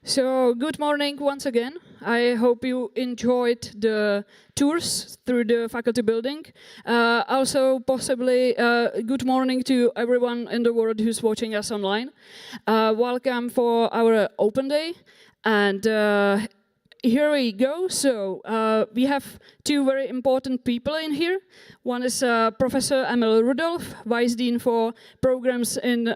So, good morning once again. I hope you enjoyed the tours through the faculty building. Also, possibly, good morning to everyone in the world who's watching us online. Welcome for our open day. And here we go. So we have two very important people in here. One is Professor Emil Rudolf, Vice Dean for Programs in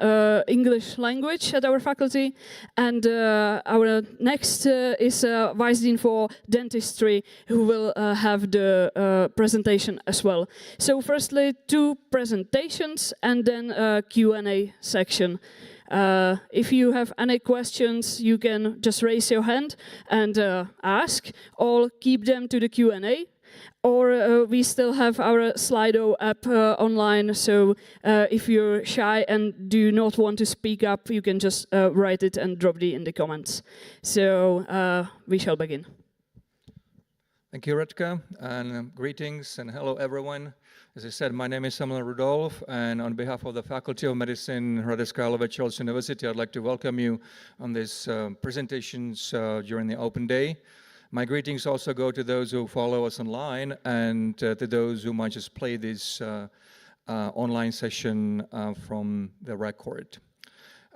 English Language at our faculty. And our next is Vice Dean for Dentistry, who will have the presentation as well. So firstly, two presentations and then a Q&A section. If you have any questions, you can just raise your hand and ask, or keep them to the Q&A. Or we still have our Slido app online, so if you're shy and do not want to speak up, you can just write it and drop it in the comments. So we shall begin. Thank you, Hradec, and greetings and hello everyone. As I said, my name is Emil Rudolf, and on behalf of the Faculty of Medicine, Hradec Králové, Charles University, I'd like to welcome you on these presentations during the open day. My greetings also go to those who follow us online and to those who might just play this online session from the record.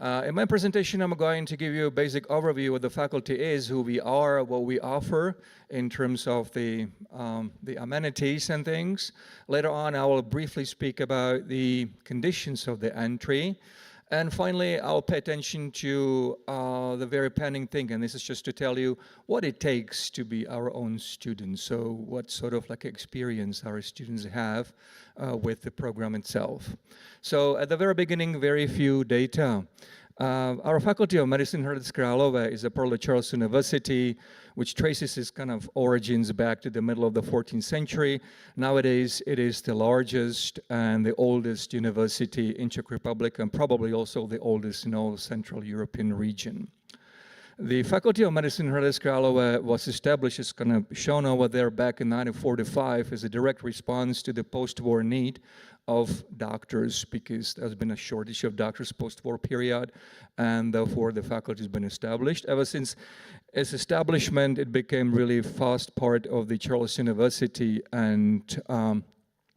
In my presentation, I'm going to give you a basic overview of what the faculty is, who we are, what we offer in terms of the amenities and things. Later on, I will briefly speak about the conditions of the entry. And finally, I'll pay attention to the very pending thing, and this is just to tell you what it takes to be our own students. So what sort of like experience our students have with the program itself. So at the very beginning, very few data. Our Faculty of Medicine, Hradec Králové, is a part of Charles University, which traces its kind of origins back to the middle of the 14th century. Nowadays, it is the largest and the oldest university in Czech Republic, and probably also the oldest in all Central European region. The Faculty of Medicine, Hradec Králové, was established, as kind of shown over there, back in 1945 as a direct response to the post-war need of doctors, because there's been a shortage of doctors post-war period, and therefore the faculty has been established. Ever since its establishment, it became really fast part of the Charles University, and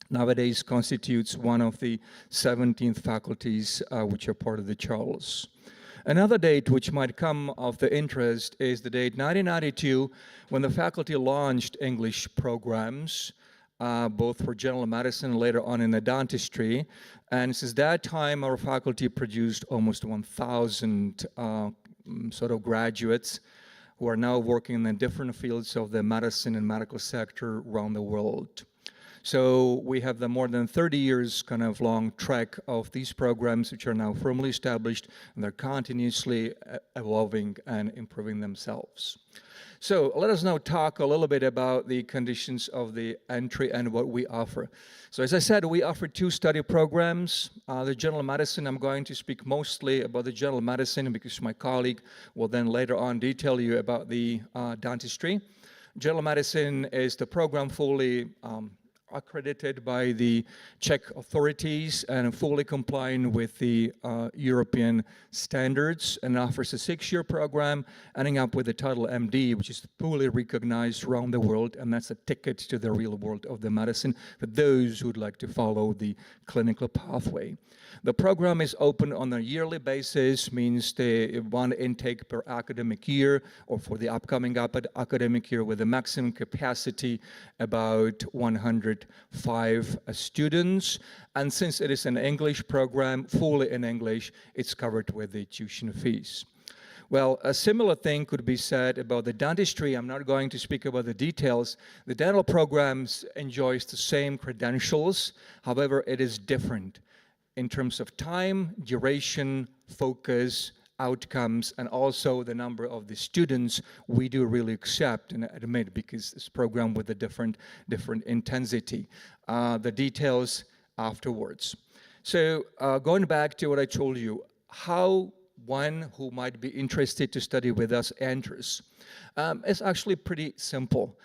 nowadays constitutes one of the 17 faculties which are part of the Charles. Another date which might come of the interest is the date 1992, when the faculty launched English programs, both for general medicine and later on in the dentistry. And since that time, our faculty produced almost 1,000 sort of graduates who are now working in the different fields of the medicine and medical sector around the world. So we have the more than 30 years kind of long track of these programs, which are now firmly established, and they're continuously evolving and improving themselves. So let us now talk a little bit about the conditions of the entry and what we offer. So as I said, we offer two study programs. The general medicine, I'm going to speak mostly about the general medicine because my colleague will then later on detail you about the dentistry. General medicine is the program fully accredited by the Czech authorities and fully complying with the European standards, and offers a 6-year program ending up with the title MD, which is fully recognized around the world, and that's a ticket to the real world of the medicine for those who would like to follow the clinical pathway. The program is open on a yearly basis, means the one intake per academic year, or for the upcoming academic year, with a maximum capacity about 105 students. And since it is an English program, fully in English, it's covered with the tuition fees. Well, a similar thing could be said about the dentistry. I'm not going to speak about the details. The dental programs enjoys the same credentials. However, it is different in terms of time, duration, focus, outcomes, and also the number of the students we do really accept and admit, because this program with a different intensity. The details afterwards. So going back to what I told you, how one who might be interested to study with us enters. It's actually pretty simple.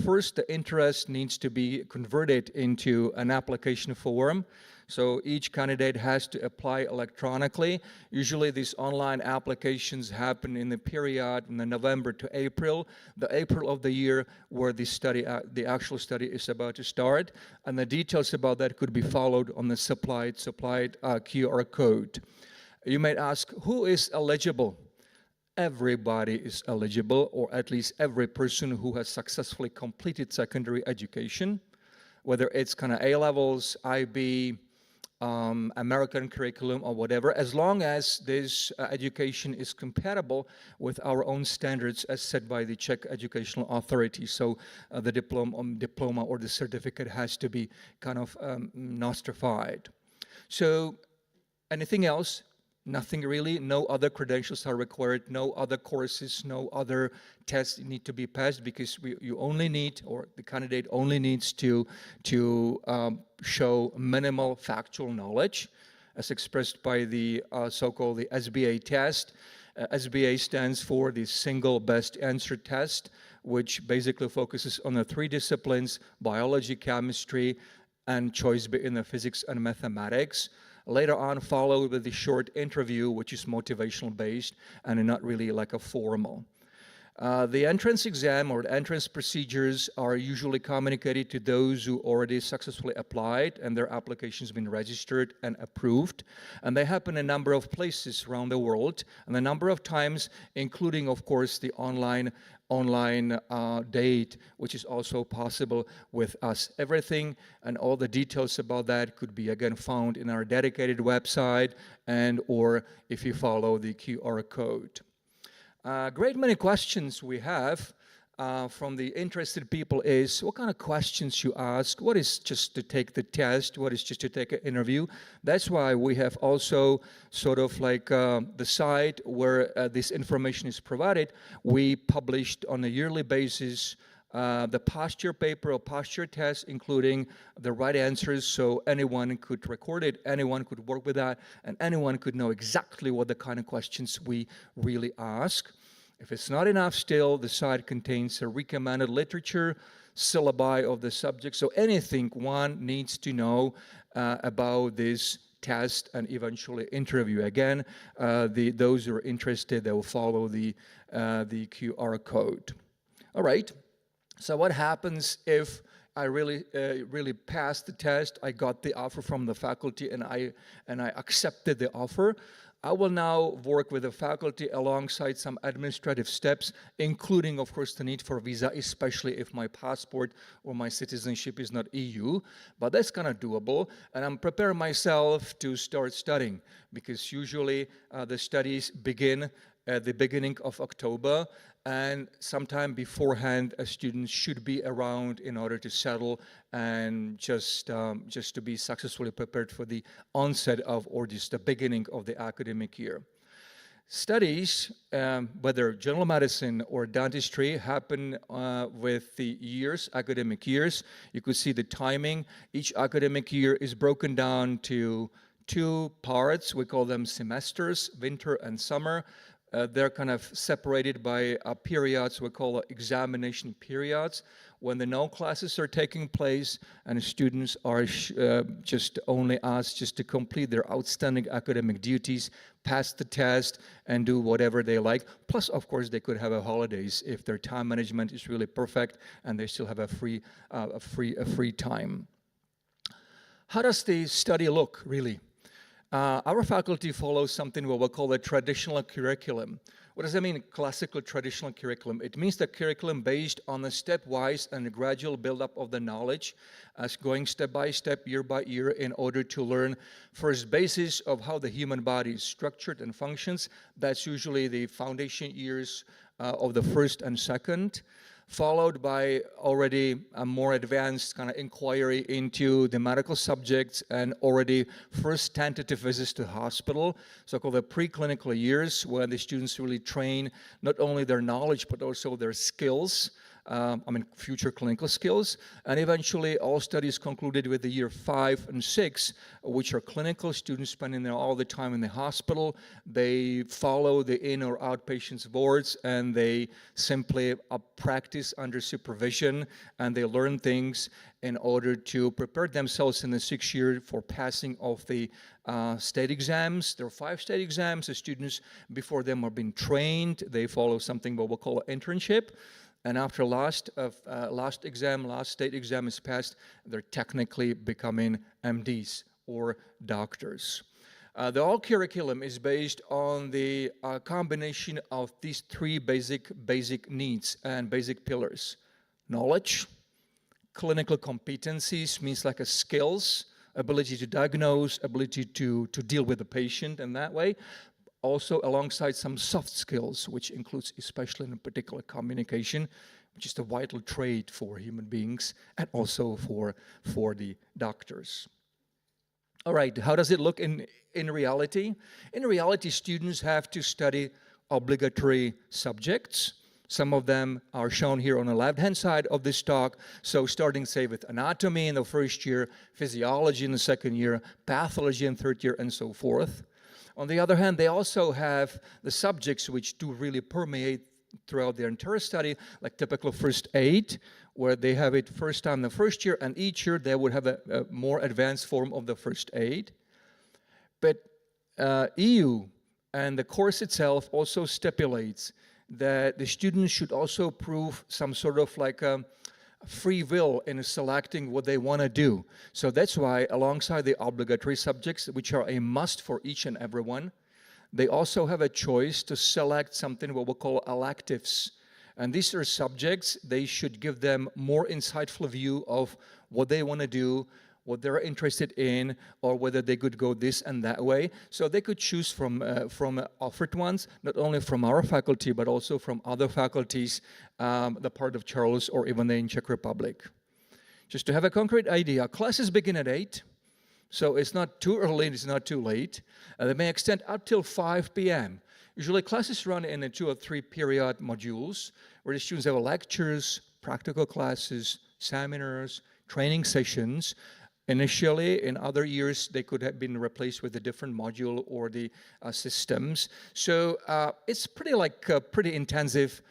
First, the interest needs to be converted into an application form. So each candidate has to apply electronically. Usually these online applications happen in the period from the November to April, the April of the year where the actual study is about to start. And the details about that could be followed on the supplied QR code. You might ask, who is eligible? Everybody is eligible, or at least every person who has successfully completed secondary education, whether it's kind of A-levels, IB, American curriculum or whatever, as long as this education is compatible with our own standards as set by the Czech Educational Authority. So the diploma or the certificate has to be kind of nostrified. So anything else? Nothing really. No other credentials are required. No other courses, no other tests need to be passed, because you only need, or the candidate only needs to show minimal factual knowledge, as expressed by the so-called the SBA test. SBA stands for the Single Best Answer Test, which basically focuses on the 3 disciplines: biology, chemistry, and choice in the physics and mathematics. Later on followed with the short interview, which is motivational based and not really like a formal. The entrance exam or entrance procedures are usually communicated to those who already successfully applied and their applications been registered and approved. And they happen in a number of places around the world, and a number of times, including, of course, the online date, which is also possible with us. Everything and all the details about that could be again found in our dedicated website, and or if you follow the QR code. Great many questions we have from the interested people is, what kind of questions you ask? What is just to take the test? What is just to take an interview? That's why we have also sort of like the site where this information is provided. We published on a yearly basis the posture paper or posture test, including the right answers, so anyone could record it, anyone could work with that, and anyone could know exactly what the kind of questions we really ask. If it's not enough still, the site contains a recommended literature, syllabi of the subject, so anything one needs to know about this test and eventually interview. Again, those who are interested, they will follow the QR code. All right. So what happens if I really passed the test? I got the offer from the faculty, and I accepted the offer. I will now work with the faculty alongside some administrative steps, including, of course, the need for visa, especially if my passport or my citizenship is not EU. But that's kind of doable, and I'm preparing myself to start studying, because usually the studies begin at the beginning of October, and sometime beforehand a student should be around in order to settle and just to be successfully prepared for the onset of, or just the beginning of, the academic year. Studies, whether general medicine or dentistry, happen with the years, academic years. You could see the timing. Each academic year is broken down to 2 parts. We call them semesters, winter and summer. They're kind of separated by periods we call examination periods, when the no classes are taking place and students are just only asked just to complete their outstanding academic duties, pass the test, and do whatever they like. Plus, of course, they could have a holidays if their time management is really perfect and they still have a free time. How does the study look, really? Our faculty follows something what we call the traditional curriculum. What does that mean, classical traditional curriculum? It means the curriculum based on a stepwise and gradual build-up of the knowledge, as going step by step, year by year, in order to learn first basis of how the human body is structured and functions. That's usually the foundation years of the first and second, followed by already a more advanced kind of inquiry into the medical subjects and already first tentative visits to the hospital, so-called the preclinical years, where the students really train not only their knowledge but also their skills future clinical skills. And eventually all studies concluded with the year 5 and 6, which are clinical students spending there all the time in the hospital. They follow the in or outpatients wards, and they simply practice under supervision, and they learn things in order to prepare themselves in the 6th year for passing of the state exams. There are 5 state exams. The students before them are being trained. They follow something what we'll call an internship. And after last state exam is passed, they're technically becoming MDs or doctors. The whole curriculum is based on the combination of these 3 basic needs and basic pillars: knowledge, clinical competencies, means like a skills, ability to diagnose, ability to deal with the patient in that way. Also alongside some soft skills, which includes especially in particular communication, which is the vital trait for human beings and also for the doctors. All right, how does it look in reality? In reality, students have to study obligatory subjects. Some of them are shown here on the left-hand side of this talk. So starting, say, with anatomy in the 1st year, physiology in the 2nd year, pathology in 3rd year, and so forth. On the other hand, they also have the subjects which do really permeate throughout their entire study, like typical first aid, where they have it first time in the 1st year, and each year they would have a more advanced form of the first aid. But EU and the course itself also stipulates that the students should also prove some sort of like a free will in selecting what they want to do. So that's why alongside the obligatory subjects, which are a must for each and every one, they also have a choice to select something what we'll call electives. And these are subjects, they should give them more insightful view of what they want to do, what they're interested in, or whether they could go this and that way. So they could choose from offered ones, not only from our faculty, but also from other faculties, the part of Charles or even in Czech Republic. Just to have a concrete idea, classes begin at 8, so it's not too early, it's not too late. They may extend up till 5 p.m. Usually classes run in 2 or 3 period modules, where the students have lectures, practical classes, seminars, training sessions. Initially, in other years, they could have been replaced with a different module or the systems. So it's pretty intensive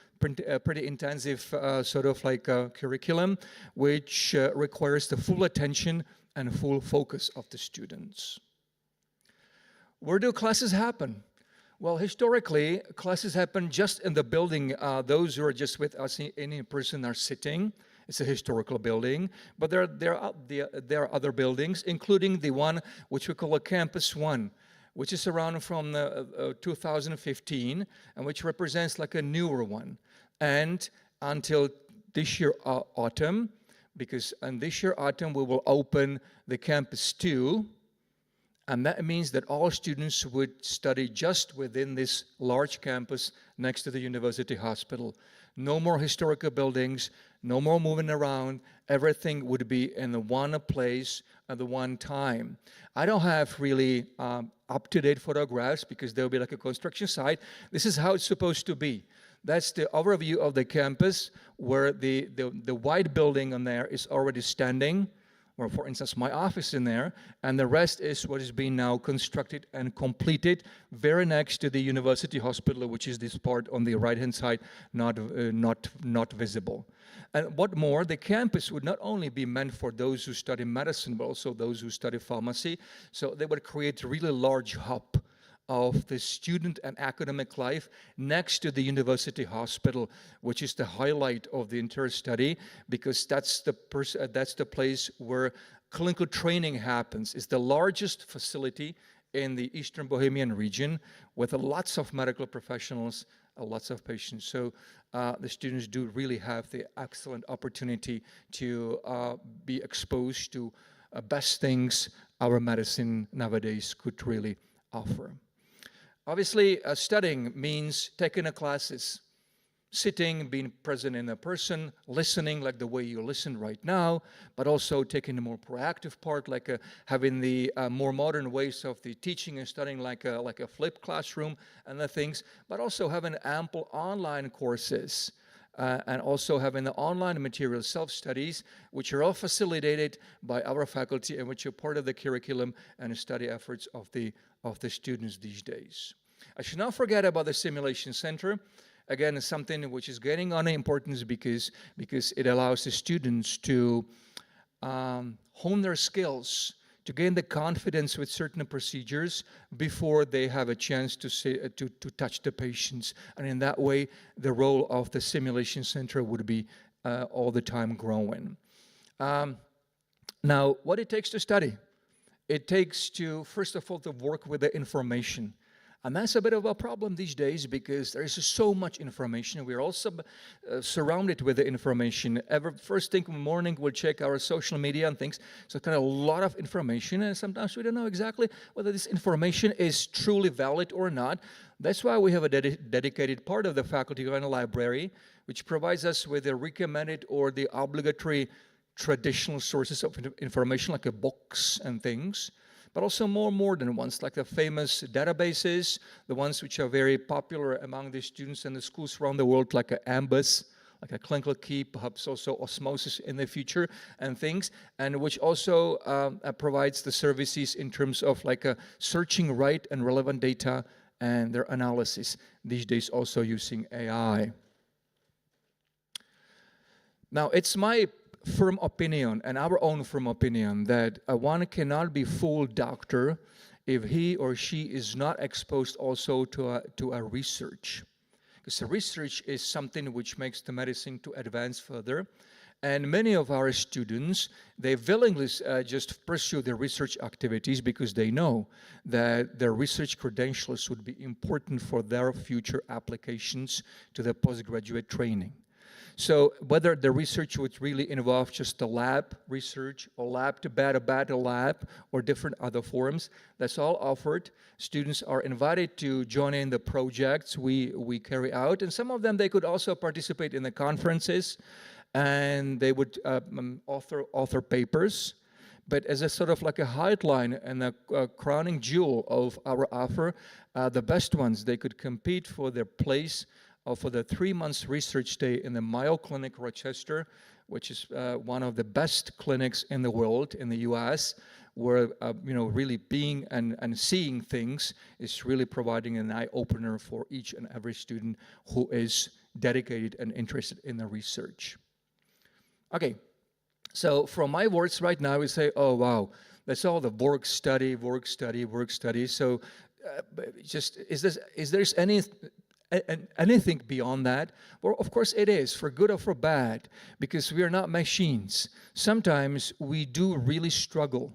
sort of like curriculum, which requires the full attention and full focus of the students. Where do classes happen? Well, historically, classes happen just in the building. Those who are just with us in person are sitting. It's a historical building, but there are other buildings, including the one which we call a Campus 1, which is around from 2015, and which represents like a newer one. And until this year autumn, because in this year autumn we will open the Campus 2, and that means that all students would study just within this large campus next to the university hospital. No more historical buildings, no more moving around. Everything would be in the one place at the one time. I don't have really up-to-date photographs because there'll be like a construction site. This is how it's supposed to be. That's the overview of the campus, where the white building on there is already standing, or for instance my office in there, and the rest is what is being now constructed and completed very next to the university hospital, which is this part on the right hand side, not visible. And what more, the campus would not only be meant for those who study medicine, but also those who study pharmacy. So they would create a really large hub of the student and academic life next to the university hospital, which is the highlight of the entire study, because that's the place where clinical training happens. It's the largest facility in the Eastern Bohemian region with lots of medical professionals, lots of patients. So the students do really have the excellent opportunity to be exposed to best things our medicine nowadays could really offer. Obviously, studying means taking the classes, sitting, being present in a person, listening like the way you listen right now, but also taking the more proactive part, like having the more modern ways of the teaching and studying, like a flipped classroom and the things, but also having ample online courses. and also having the online material self-studies, which are all facilitated by our faculty and which are part of the curriculum and study efforts of the students these days. I should not forget about the Simulation Center. Again, it's something which is gaining on importance because it allows the students to hone their skills, to gain the confidence with certain procedures before they have a chance to touch the patients. And in that way, the role of the Simulation Center would be all the time growing. Now, what it takes to study? It takes to, first of all, to work with the information. And that's a bit of a problem these days because there is so much information. We're also surrounded with the information. First thing in the morning, we'll check our social media and things. So kind of a lot of information, and sometimes we don't know exactly whether this information is truly valid or not. That's why we have a dedicated part of the faculty and library, which provides us with the recommended or the obligatory traditional sources of information, like books and things. But also more modern ones, like the famous databases, the ones which are very popular among the students and the schools around the world, like AMBUS, like a clinical key, perhaps also osmosis in the future and things, and which also provides the services in terms of like searching right and relevant data and their analysis, these days also using AI. Now, it's my firm opinion and our own firm opinion that one cannot be full doctor if he or she is not exposed also to a research, because the research is something which makes the medicine to advance further. And many of our students, they willingly just pursue their research activities because they know that their research credentials would be important for their future applications to the postgraduate training. So whether the research would really involve just the lab research or lab to battle lab or different other forms, that's all offered. Students are invited to join in the projects we carry out, and some of them, they could also participate in the conferences, and they would author papers. But as a sort of like a highlight and a crowning jewel of our offer, the best ones, they could compete for their place for the 3 months research stay in the Mayo Clinic, Rochester, which is one of the best clinics in the world, in the US, where really being and seeing things is really providing an eye-opener for each and every student who is dedicated and interested in the research. Okay, so from my words right now, we say, oh wow, that's all the work study. So just is there anything beyond that? Well, of course it is, for good or for bad, because we are not machines. Sometimes we do really struggle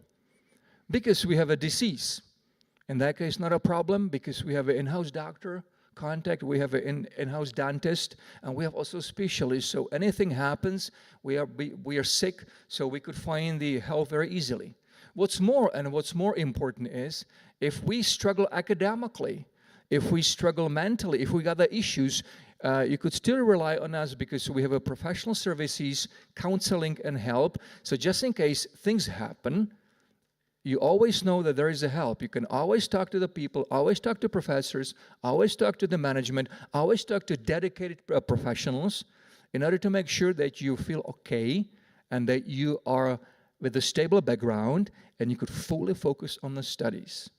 because we have a disease. In that case, not a problem, because we have an in-house doctor contact, we have an in-house dentist, and we have also specialists. So anything happens, we are sick, so we could find the help very easily. What's more important is, if we struggle academically, if we struggle mentally, if we got the issues, you could still rely on us because we have a professional services, counseling, and help. So just in case things happen, you always know that there is a help. You can always talk to the people, always talk to professors, always talk to the management, always talk to dedicated professionals in order to make sure that you feel okay and that you are with a stable background and you could fully focus on the studies.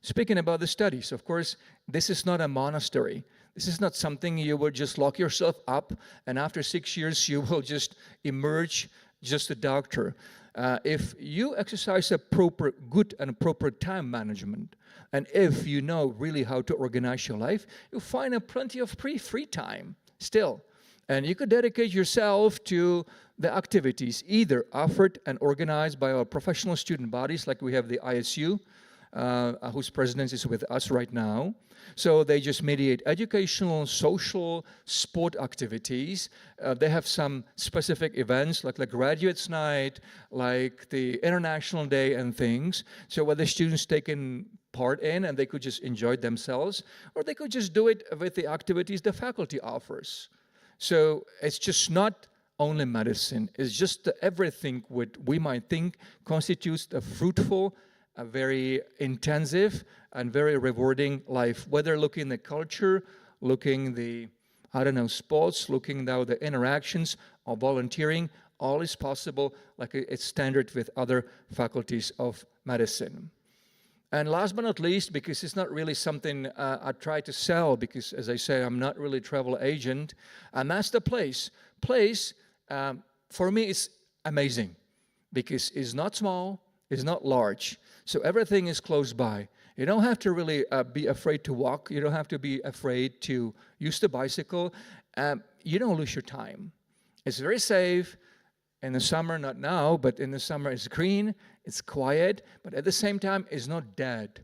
Speaking about the studies, of course, this is not a monastery. This is not something you will just lock yourself up and after 6 years you will just emerge just a doctor. If you exercise a good and proper time management, and if you know really how to organize your life, you'll find plenty of free time still. And you could dedicate yourself to the activities either offered and organized by our professional student bodies, like we have the ISU, whose president is with us right now. So they just mediate educational, social, sport activities. They have some specific events like the Graduates Night, like the International Day and things. So where the students taking part in and they could just enjoy themselves, or they could just do it with the activities the faculty offers. So it's just not only medicine, it's just everything what we might think constitutes a fruitful, a very intensive and very rewarding life, whether looking at the culture, looking the I don't know, sports, looking now the interactions or volunteering, all is possible, like it's standard with other faculties of medicine. And last but not least, because it's not really something I try to sell, because as I say, I'm not really a travel agent, and that's the place. Place, for me, is amazing, because it's not small, it's not large, so everything is close by. You don't have to really be afraid to walk, you don't have to be afraid to use the bicycle, you don't lose your time. It's very safe. In the summer, not now, but in the summer it's green, it's quiet, but at the same time it's not dead.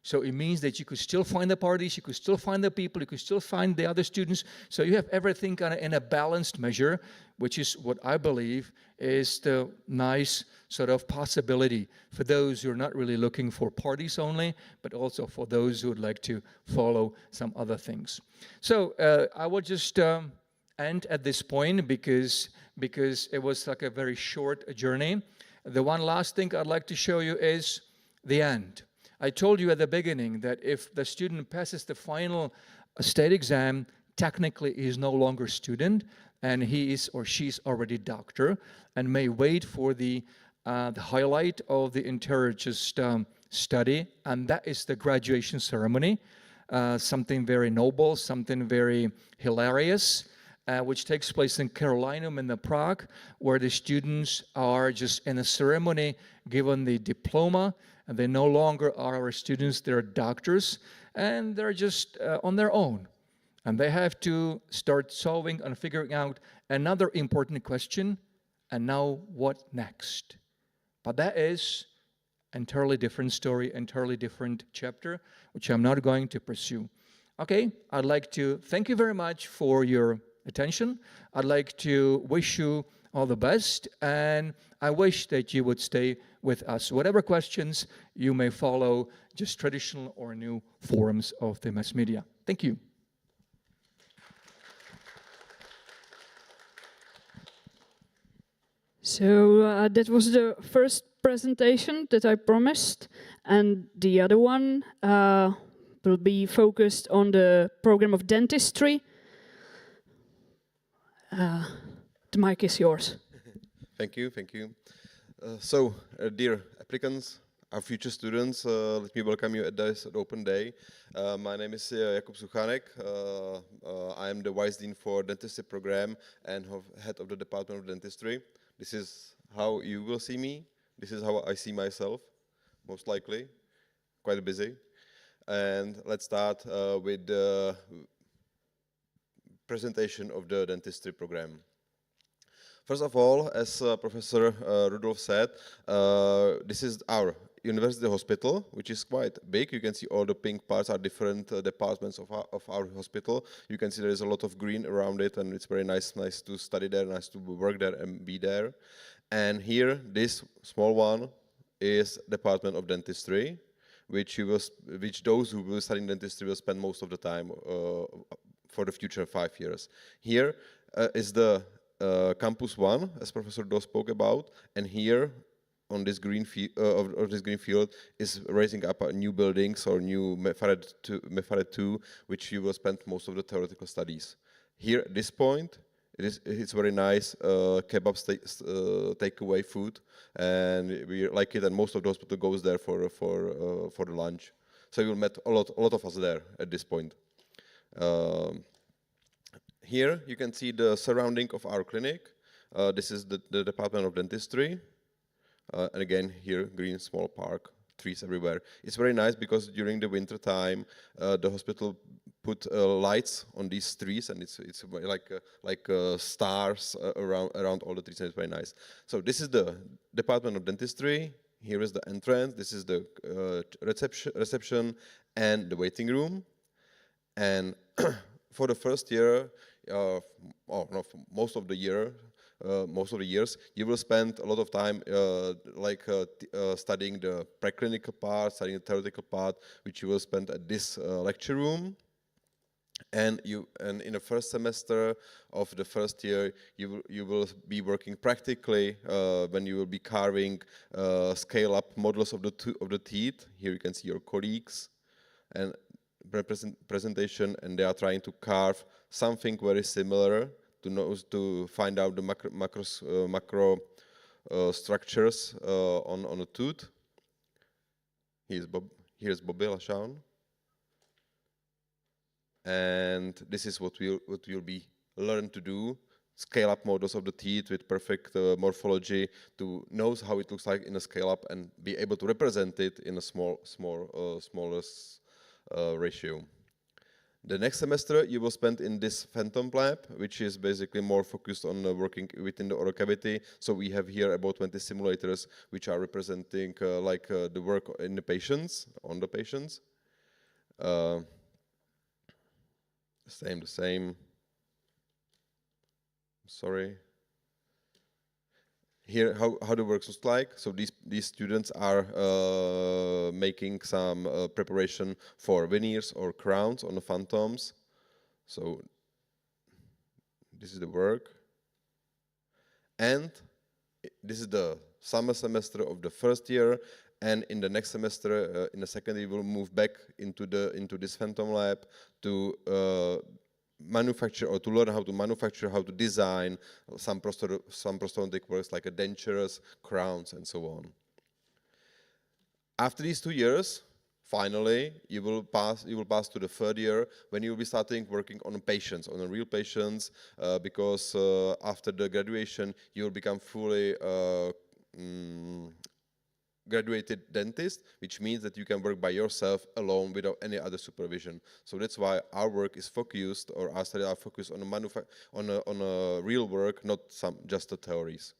So it means that you could still find the parties, you could still find the people, you could still find the other students. So you have everything kind of in a balanced measure, which is what I believe is the nice sort of possibility for those who are not really looking for parties only, but also for those who would like to follow some other things. So I will just end at this point because it was like a very short journey. The one last thing I'd like to show you is the end. I told you at the beginning that if the student passes the final state exam, technically he is no longer student, and he is or she is already doctor, and may wait for the highlight of the entire study, and that is the graduation ceremony. Something very noble, something very hilarious. Which takes place in Carolinum in the Prague, where the students are just in a ceremony given the diploma, and they no longer are our students, they're doctors, and they're just on their own. And they have to start solving and figuring out another important question, and now what next? But that is entirely different story, entirely different chapter, which I'm not going to pursue. Okay, I'd like to thank you very much for your attention. I'd like to wish you all the best, and I wish that you would stay with us. Whatever questions you may follow, just traditional or new forms of the mass media. Thank you. So that was the first presentation that I promised, and the other one will be focused on the program of dentistry. The mic is yours. Thank you, thank you. Dear applicants, our future students, let me welcome you at this open day. My name is Jakub Suchanek. I am the Vice Dean for Dentistry Program and Head of the Department of Dentistry. This is how you will see me. This is how I see myself, most likely. Quite busy. And let's start with the presentation of the dentistry program. First of all, as Professor Rudolf said, this is our university hospital, which is quite big. You can see all the pink parts are different departments of our hospital. You can see there is a lot of green around it, and it's very nice to study there, nice to work there and be there. And here, this small one is Department of Dentistry, which those who will study dentistry will spend most of the time for the future 5 years. Here is the Campus 1, as Professor Do spoke about, and here on this green field is raising up new buildings or new Mefaret 2, which you will spend most of the theoretical studies. Here at this point, it's very nice kebab takeaway food, and we like it, and most of the hospital goes there for the lunch. So you will meet a lot of us there at this point. Here you can see the surrounding of our clinic. This is the Department of Dentistry. And again, here, green small park, trees everywhere. It's very nice because during the winter time, the hospital put lights on these trees, and it's like stars around all the trees, and it's very nice. So this is the Department of Dentistry. Here is the entrance. This is the reception and the waiting room. And for the first year, most of the years, you will spend a lot of time studying the preclinical part, studying the theoretical part, which you will spend at this lecture room. And in the first semester of the first year, you will be working practically when you will be carving scale-up models of the teeth. Here you can see your colleagues, and presentation, and they are trying to carve something very similar to find out the macro structures on a tooth. Here's Bobby Lashawn. And this is what we'll be learn to do: scale up models of the teeth with perfect morphology to know how it looks like in a scale up and be able to represent it in a smallest ratio. The next semester you will spend in this Phantom Lab, which is basically more focused on working within the oral cavity. So we have here about 20 simulators which are representing the work in the patients, on the patients. The same. Sorry. Here, how the work looks like. So these students are making some preparation for veneers or crowns on the phantoms. So this is the work. And this is the summer semester of the first year. And in the next semester, in the second year, we'll move back into this Phantom Lab to manufacture, or to learn how to manufacture, how to design some prosthodontic works like dentures, crowns, and so on. After these 2 years, finally, you will pass to the third year when you will be starting working on patients, on real patients, because after the graduation, you will become fully graduated dentist, which means that you can work by yourself alone without any other supervision. So that's why our work is focused, or our studies are focused on a real work, not just the theories.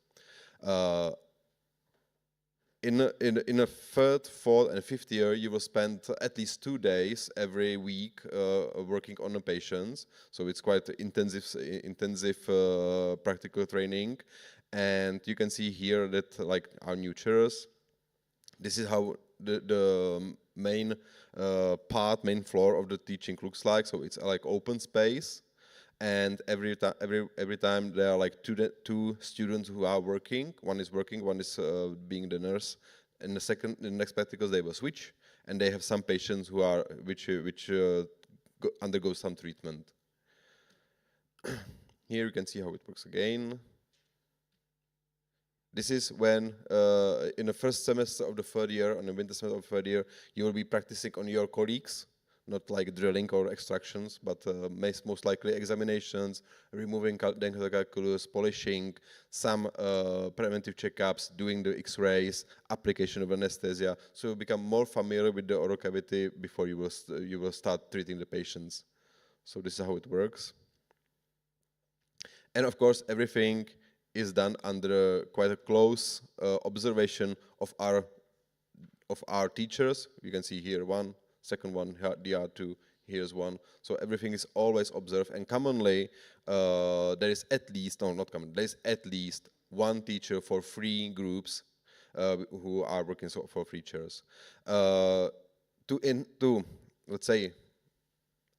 In a third, fourth, and fifth year, you will spend at least 2 days every week working on the patients. So it's quite intensive practical training, and you can see here that like our new chairs. This is how the main floor of the teaching looks like. So it's like open space, and every time there are like two students who are working. One is working, one is being the nurse. And the next practicals they will switch, and they have some patients who are which undergo some treatment. Here you can see how it works again. This is when, in the first semester of the third year, on the winter semester of the third year, you will be practicing on your colleagues, not like drilling or extractions, but most likely examinations, removing dental calculus, polishing, some preventive checkups, doing the X-rays, application of anesthesia. So you become more familiar with the oral cavity before you will start treating the patients. So this is how it works. And of course, everything is done under quite a close observation of our teachers. You can see here one, second one, here two, here's one. So everything is always observed, and commonly there is at least, no, not common, there is at least one teacher for 3 groups who are working for 3 chairs. To let's say,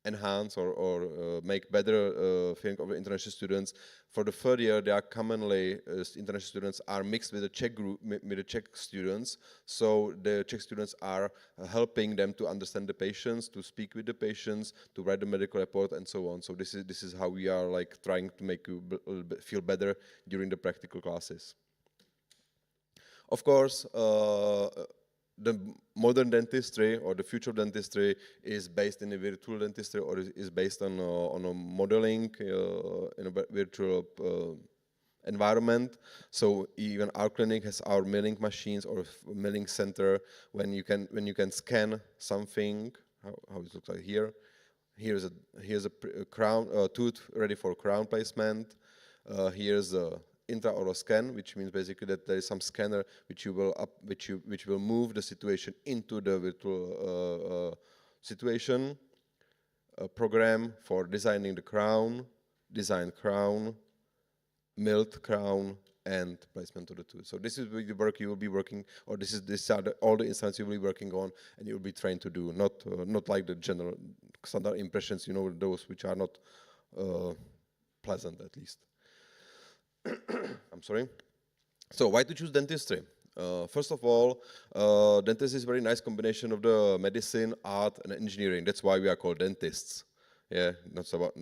enhance or make better feeling of the international students. For the third year, they are commonly international students are mixed with the Czech group, with the Czech students. So the Czech students are helping them to understand the patients, to speak with the patients, to write the medical report, and so on. So this is how we are like trying to make you feel better during the practical classes. Of course, the modern dentistry or the future of dentistry is based in a virtual dentistry, or is based on a modeling in a virtual environment. So even our clinic has our milling machines or milling center when you can scan something. How it looks like here. Here's a crown tooth ready for crown placement. Here's a intraoral scan, which means basically that there is some scanner which will move the situation into the virtual situation. A program for designing the crown, designed crown, milled crown, and placement of the tooth. So this is the work you will be working, or these are all the instruments you will be working on, and you will be trained to do. Not like the general standard impressions, those which are not pleasant, at least. I'm sorry. So why to choose dentistry? First of all, dentist is a very nice combination of the medicine, art, and engineering. That's why we are called dentists. Yeah, that's about.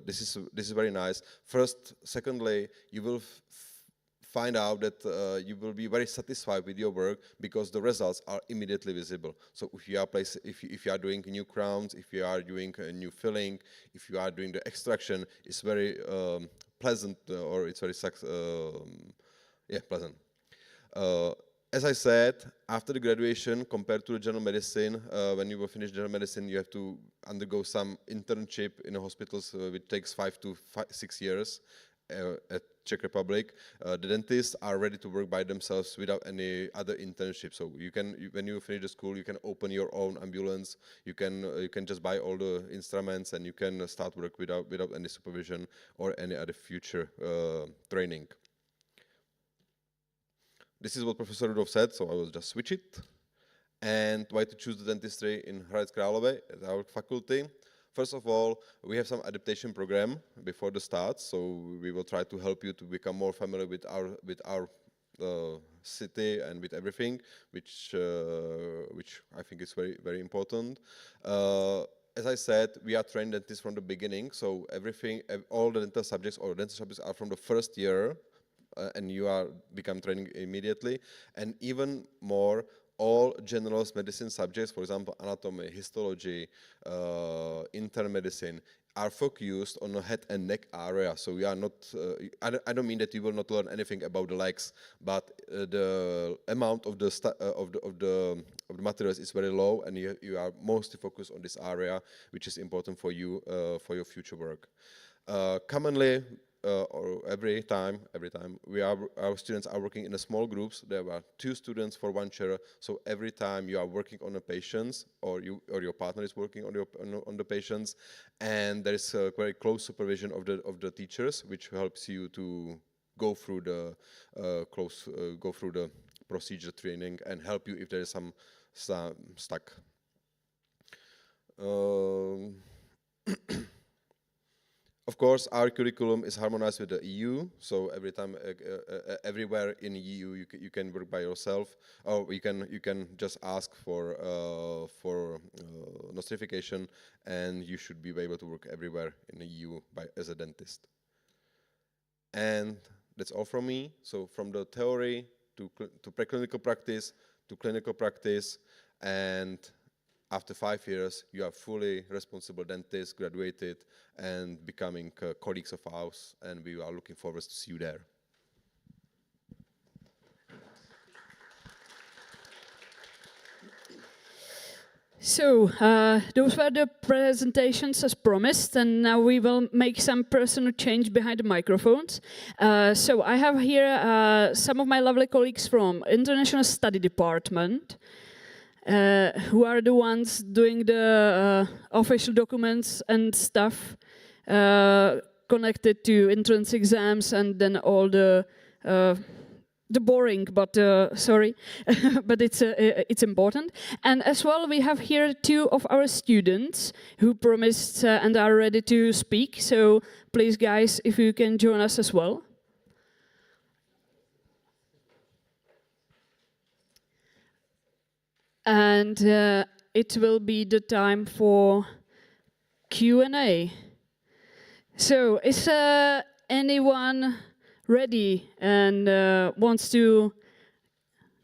This is very nice. First, secondly, you will find out that you will be very satisfied with your work because the results are immediately visible. So if you are if you are doing new crowns, if you are doing a new filling, if you are doing the extraction, it's very pleasant, or it's very pleasant. As I said, after the graduation, compared to the general medicine, when you will finish general medicine, you have to undergo some internship in hospitals, which takes 5 to 6 years at Czech Republic. The dentists are ready to work by themselves without any other internship. So you can, when you finish the school, you can open your own ambulance. You can just buy all the instruments, and you can start work without any supervision or any other future training. This is what Professor Rudolf said, so I will just switch it. And why to choose the dentistry in Hradec Králové at our faculty? First of all, we have some adaptation program before the start, so we will try to help you to become more familiar with our city and with everything, which I think is very, very important. As I said, we are trained dentists from the beginning, so all the dental subjects or dental subjects are from the first year. And you become training immediately, and even more, all general medicine subjects, for example, anatomy, histology, internal medicine, are focused on the head and neck area. So we are not. I don't mean that you will not learn anything about the legs, but the amount of the materials is very low, and you are mostly focused on this area, which is important for you for your future work. Commonly. Or every time our students are working in a small groups. There are 2 students for 1 chair. So every time you are working on a patient, or your partner is working on the patients, and there is a very close supervision of the teachers, which helps you to go through the procedure training and help you if there is some stuck. Of course, our curriculum is harmonized with the EU, so everywhere in the EU you can work by yourself, or you can just ask for notification, and you should be able to work everywhere in the EU as a dentist. And that's all from me. So from the theory to preclinical practice to clinical practice, and after 5 years, you are fully responsible dentist, graduated, and becoming colleagues of ours, and we are looking forward to see you there. So, those were the presentations as promised, and now we will make some personal change behind the microphones. So I have here some of my lovely colleagues from International Study Department, who are the ones doing the official documents and stuff connected to entrance exams, and then all the boring, but sorry, but it's important. And as well, we have here 2 of our students who promised and are ready to speak. So please, guys, if you can join us as well. And it will be the time for Q&A. So, is anyone ready and wants to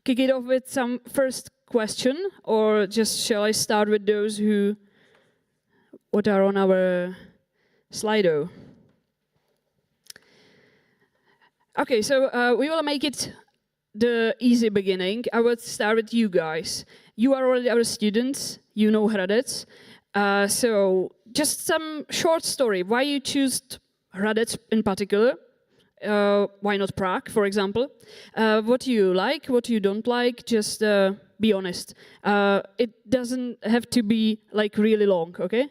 kick it off with some first question, or just shall I start with those what are on our Slido? Okay, so we will make it the easy beginning. I would start with you guys. You are already our students, you know Hradec. So just some short story, why you choose Hradec in particular? Why not Prague, for example? What you like, what you don't like, just be honest. It doesn't have to be like really long, okay?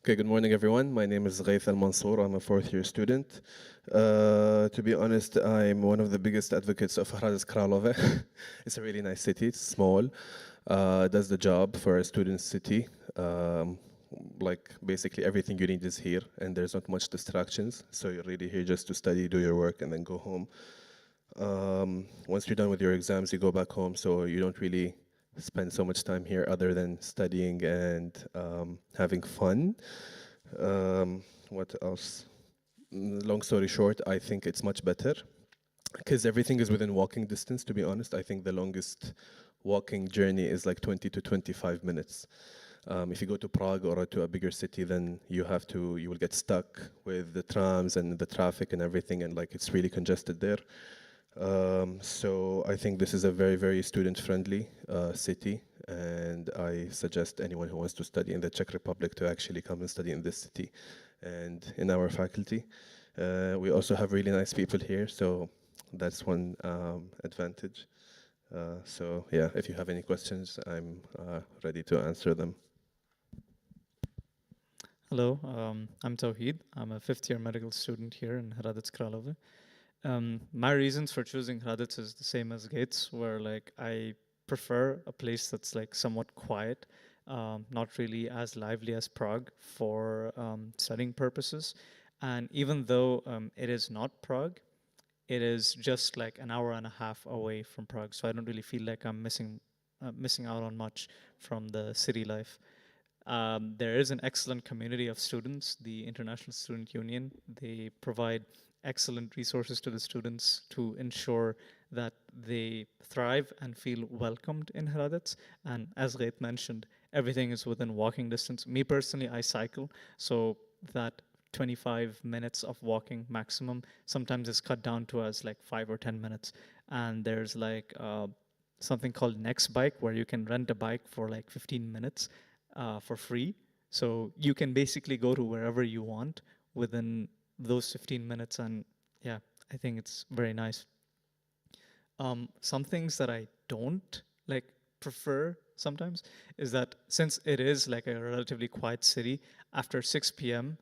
Okay, good morning, everyone. My name is Ghaith Al-Mansour. I'm a 4th-year student. To be honest, I'm one of the biggest advocates of Hradec Králové. It's a really nice city. It's small. Does the job for a student city. like basically everything you need is here, and there's not much distractions. So you're really here just to study, do your work, and then go home. Once you're done with your exams, you go back home, so you don't really spend so much time here other than studying and having fun. What else? Long story short, I think it's much better because everything is within walking distance, to be honest. I think the longest walking journey is like 20 to 25 minutes. If you go to Prague or to a bigger city, then you will get stuck with the trams and the traffic and everything, and like it's really congested there. So I think this is a very, very student-friendly city, and I suggest anyone who wants to study in the Czech Republic to actually come and study in this city and in our faculty. We also have really nice people here, so that's one advantage. So yeah, if you have any questions, I'm ready to answer them. Hello, I'm Tawheed. I'm a fifth-year medical student here in Hradec Králové. My reasons for choosing Hradec is the same as Gates, where like I prefer a place that's like somewhat quiet, not really as lively as Prague for studying purposes. And even though it is not Prague, it is just like an hour and a half away from Prague, so I don't really feel like I'm missing out on much from the city life. There is an excellent community of students, the International Student Union. They provide excellent resources to the students to ensure that they thrive and feel welcomed in Hradec. And as Gait mentioned, everything is within walking distance. Me personally, I cycle, so that 25 minutes of walking maximum sometimes is cut down to as like 5 or 10 minutes. And there's like something called Next Bike, where you can rent a bike for like 15 minutes for free. So you can basically go to wherever you want within those 15 minutes, and yeah, I think it's very nice. Some things that I don't like prefer sometimes is that since it is like a relatively quiet city, after 6 p.m.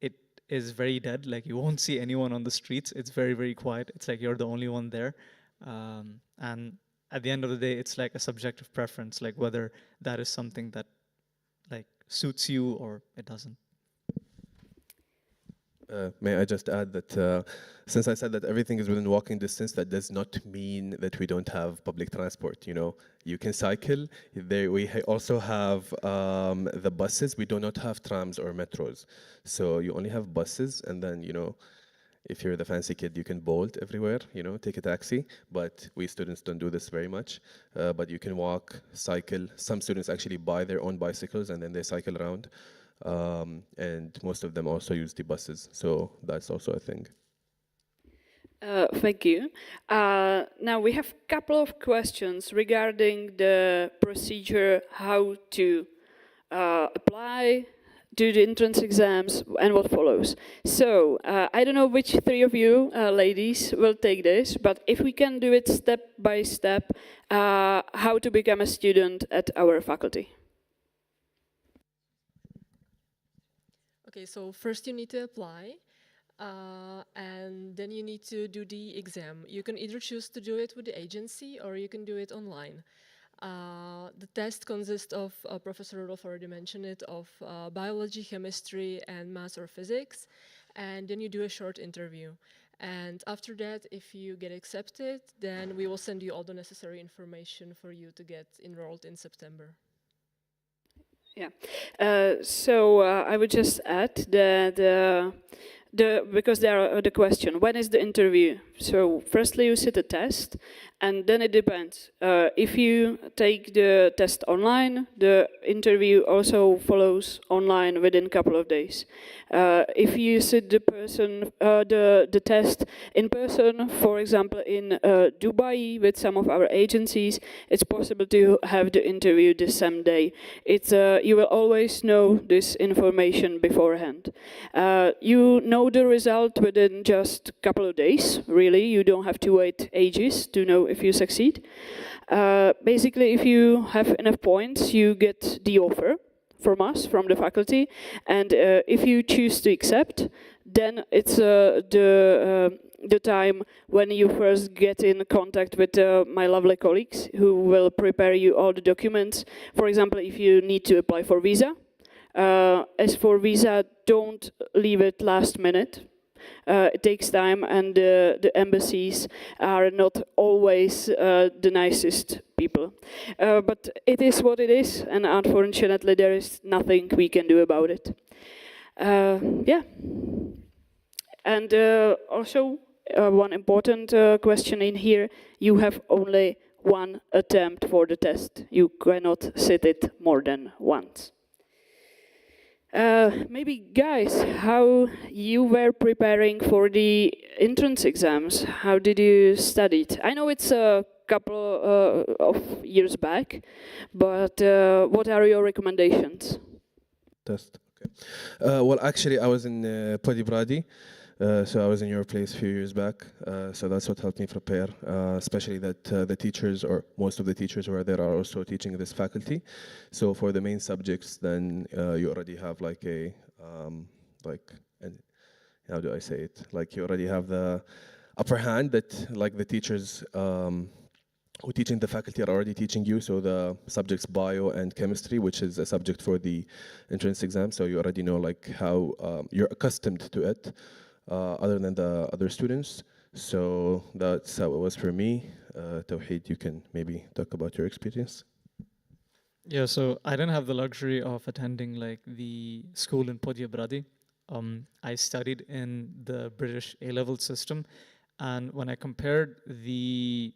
it is very dead. Like you won't see anyone on the streets. It's very, very quiet. It's like you're the only one there. And at the end of the day, it's like a subjective preference, like whether that is something that like suits you or it doesn't. May I just add that since I said that everything is within walking distance, that does not mean that we don't have public transport. You know, you can cycle. We also have the buses. We do not have trams or metros, so you only have buses. And then, you know, if you're the fancy kid, you can bolt everywhere. You know, take a taxi. But we students don't do this very much. But you can walk, cycle. Some students actually buy their own bicycles and then they cycle around. And most of them also use the buses, so that's also a thing. Thank you. Now we have a couple of questions regarding the procedure, how to apply, do the entrance exams, and what follows. So I don't know which three of you ladies will take this, but if we can do it step by step, how to become a student at our faculty. Okay, so first you need to apply, and then you need to do the exam. You can either choose to do it with the agency or you can do it online. The test consists of, Professor Rudolph already mentioned it, of biology, chemistry, and math or physics, and then you do a short interview. And after that, if you get accepted, then we will send you all the necessary information for you to get enrolled in September. Yeah, so I would just add that because there are the question, when is the interview? So firstly you sit a test, and then it depends. If you take the test online, the interview also follows online within a couple of days. If you sit the test in person, for example in Dubai with some of our agencies, it's possible to have the interview the same day. You will always know this information beforehand. You know the result within just a couple of days, really. You don't have to wait ages to know if you succeed. Basically, if you have enough points, you get the offer from us, from the faculty, and if you choose to accept, then it's the time when you first get in contact with my lovely colleagues who will prepare you all the documents. For example, if you need to apply for visa, As for visa, don't leave it last minute. It takes time, and the embassies are not always the nicest people. But it is what it is, and unfortunately there is nothing we can do about it. Yeah. And also, one important question in here, you have only one attempt for the test. You cannot sit it more than once. Maybe guys, how you were preparing for the entrance exams? How did you study it? I know it's a couple of years back, but what are your recommendations? Test. Okay. Well, actually, I was in Podibradi, so I was in your place a few years back. So that's what helped me prepare, especially that the teachers, or most of the teachers who are there, are also teaching this faculty. So for the main subjects, then you already have like a how do I say it? Like you already have the upper hand that like the teachers who teaching the faculty are already teaching you. So the subjects bio and chemistry, which is a subject for the entrance exam. So you already know like how you're accustomed to it, other than the other students. So that's how it was for me. Tawheed, you can maybe talk about your experience. Yeah, so I didn't have the luxury of attending like the school in Podiabradi. I studied in the British A-level system, and when I compared the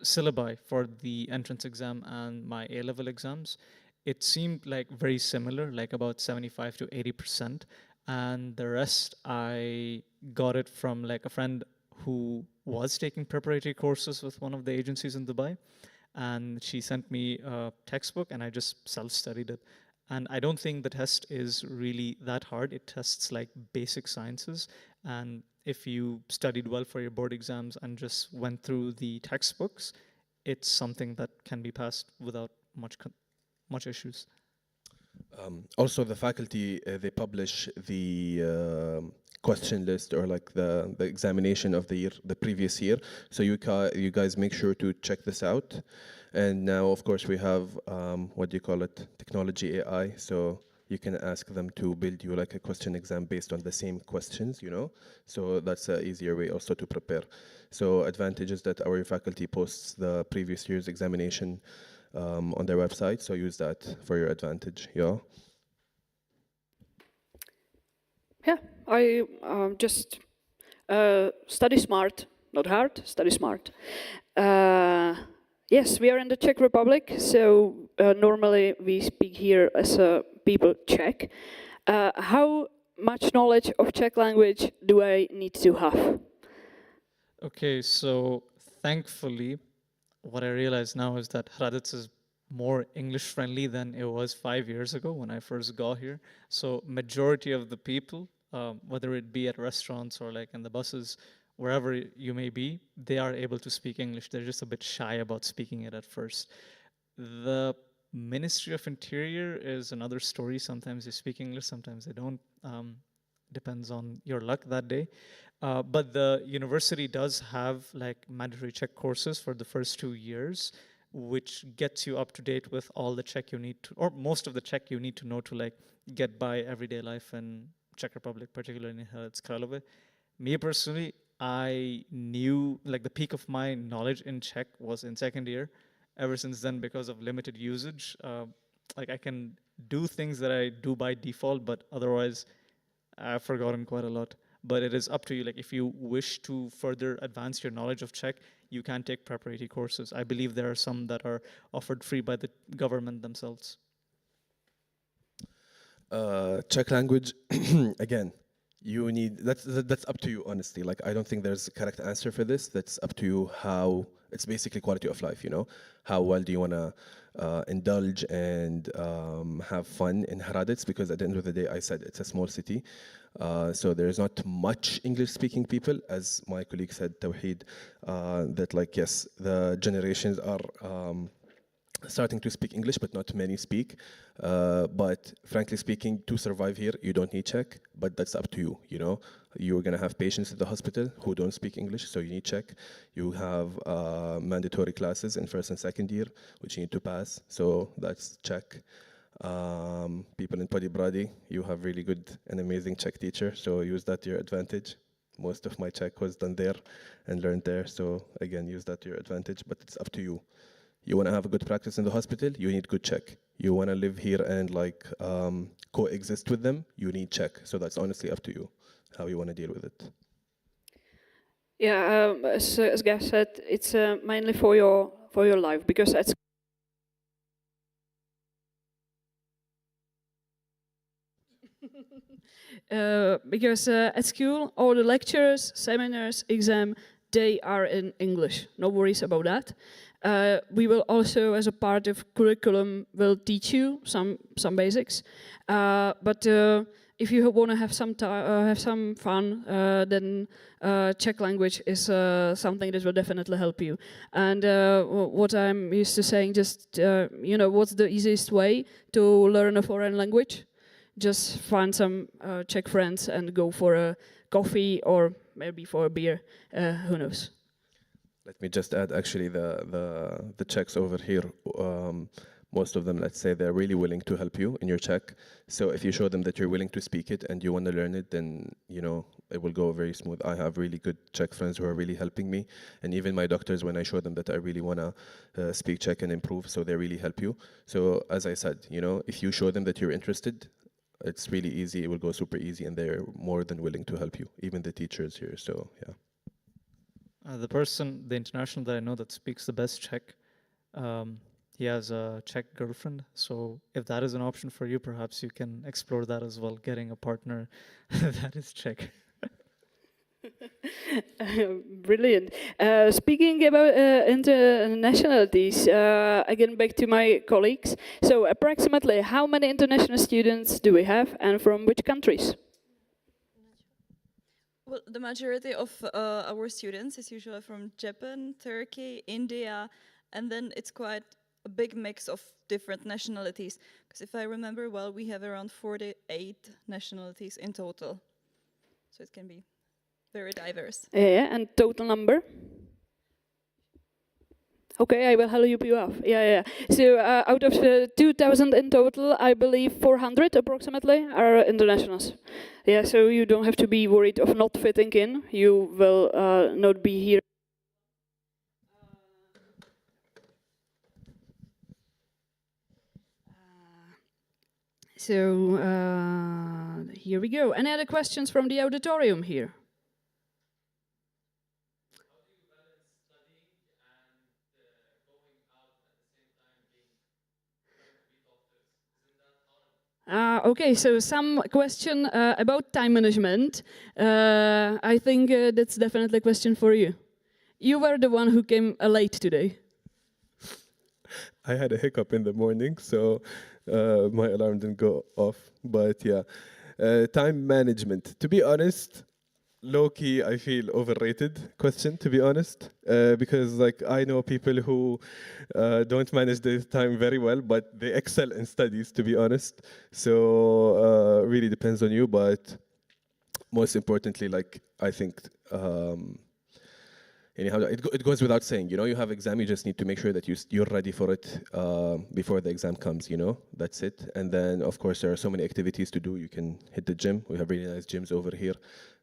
syllabi for the entrance exam and my A-level exams, it seemed like very similar, like about 75 to 80%. And the rest, I got it from like a friend who was taking preparatory courses with one of the agencies in Dubai. And she sent me a textbook and I just self-studied it. And I don't think the test is really that hard. It tests like basic sciences. And if you studied well for your board exams and just went through the textbooks, it's something that can be passed without much issues. Also, the faculty, they publish the question list, or like the examination of the year, the previous year. So you guys make sure to check this out. And now, of course, we have, what do you call it, technology AI. So you can ask them to build you like a question exam based on the same questions, you know. So that's an easier way also to prepare. So advantage is that our faculty posts the previous year's examination on their website, so use that for your advantage. Yeah. Yeah, I just study smart, not hard. Study smart. Yes, we are in the Czech Republic, so normally we speak here as people Czech. How much knowledge of Czech language do I need to have? Okay, so thankfully, what I realize now is that Hradec is more English friendly than it was 5 years ago when I first got here. So majority of the people, whether it be at restaurants or like in the buses, wherever you may be, they are able to speak English. They're just a bit shy about speaking it at first. The Ministry of Interior is another story. Sometimes they speak English, sometimes they don't. Depends on your luck that day. But the university does have like mandatory Czech courses for the first 2 years, which gets you up to date with all the Czech you need to, or most of the Czech you need to know to like get by everyday life in Czech Republic, particularly in Hradec Králové. Me personally, I knew like the peak of my knowledge in Czech was in second year. Ever since then, because of limited usage, like I can do things that I do by default, but otherwise I've forgotten quite a lot. But it is up to you. Like if you wish to further advance your knowledge of Czech, you can take preparatory courses. I believe there are some that are offered free by the government themselves. Czech language, again, you need, that's up to you, honestly. Like, I don't think there's a correct answer for this. That's up to you. How, it's basically quality of life, you know? How well do you want to indulge and have fun in Hradec? Because at the end of the day, I said it's a small city. So there's not much English-speaking people, as my colleague said, Tawheed, that like, yes, the generations are starting to speak English, but not many speak. But frankly speaking, to survive here, you don't need Czech, but that's up to you, you know? You're gonna have patients at the hospital who don't speak English, so you need Czech. You have mandatory classes in first and second year, which you need to pass, so that's Czech. People in Podibradi, you have really good and amazing Czech teacher, so use that to your advantage. Most of my Czech was done there and learned there, so again, use that to your advantage, but it's up to you. You want to have a good practice in the hospital, you need good Czech. You want to live here and like coexist with them, you need Czech. So that's honestly up to you, how you want to deal with it. Yeah, as Gav said, it's mainly for your life, because at at school, all the lectures, seminars, exam, they are in English. No worries about that. We will also, as a part of curriculum, will teach you some basics. But if you want to have some fun, then Czech language is something that will definitely help you. And what I'm used to saying, just what's the easiest way to learn a foreign language? Just find some Czech friends and go for a coffee or maybe for a beer. Who knows? Let me just add, actually, the Czechs over here, most of them, let's say, they're really willing to help you in your Czech. So if you show them that you're willing to speak it and you want to learn it, then, it will go very smooth. I have really good Czech friends who are really helping me. And even my doctors, when I show them that I really want to speak Czech and improve, so they really help you. So as I said, if you show them that you're interested, it's really easy. It will go super easy, and they're more than willing to help you, even the teachers here. So, yeah. The international that I know that speaks the best Czech, he has a Czech girlfriend. So if that is an option for you, perhaps you can explore that as well, getting a partner that is Czech. Brilliant. Speaking about internationalities, again back to my colleagues. So approximately how many international students do we have, and from which countries? Well, the majority of our students is usually from Japan, Turkey, India, and then it's quite a big mix of different nationalities. Because if I remember well, we have around 48 nationalities in total. So it can be very diverse. Yeah, and total number? Okay, I will help you off. Yeah. So out of the 2,000 in total, I believe 400 approximately are internationals. Yeah, so you don't have to be worried of not fitting in. You will not be here. So here we go. Any other questions from the auditorium here? Okay, so some question about time management. I think that's definitely a question for you. You were the one who came late today. I had a hiccup in the morning, so my alarm didn't go off. But yeah, time management. To be honest, low-key, I feel overrated question, to be honest, because I know people who don't manage their time very well, but they excel in studies, to be honest. So really depends on you, but most importantly, I think anyhow, it goes without saying, you have exam, you just need to make sure that you're ready for it before the exam comes, that's it. And then, of course, there are so many activities to do. You can hit the gym. We have really nice gyms over here.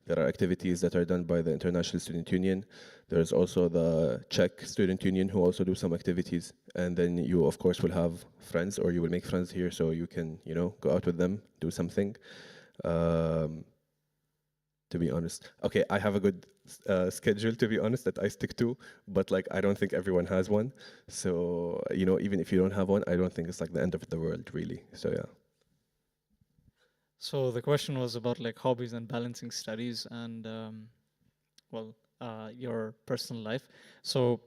There are activities that are done by the International Student Union. There's also the Czech Student Union who also do some activities. And then you, of course, will have friends, or you will make friends here, so you can, go out with them, do something. To be honest. Okay, I have a good schedule, to be honest, that I stick to, but I don't think everyone has one. So, even if you don't have one, I don't think it's the end of the world, really. So, yeah. So the question was about hobbies and balancing studies and, your personal life. So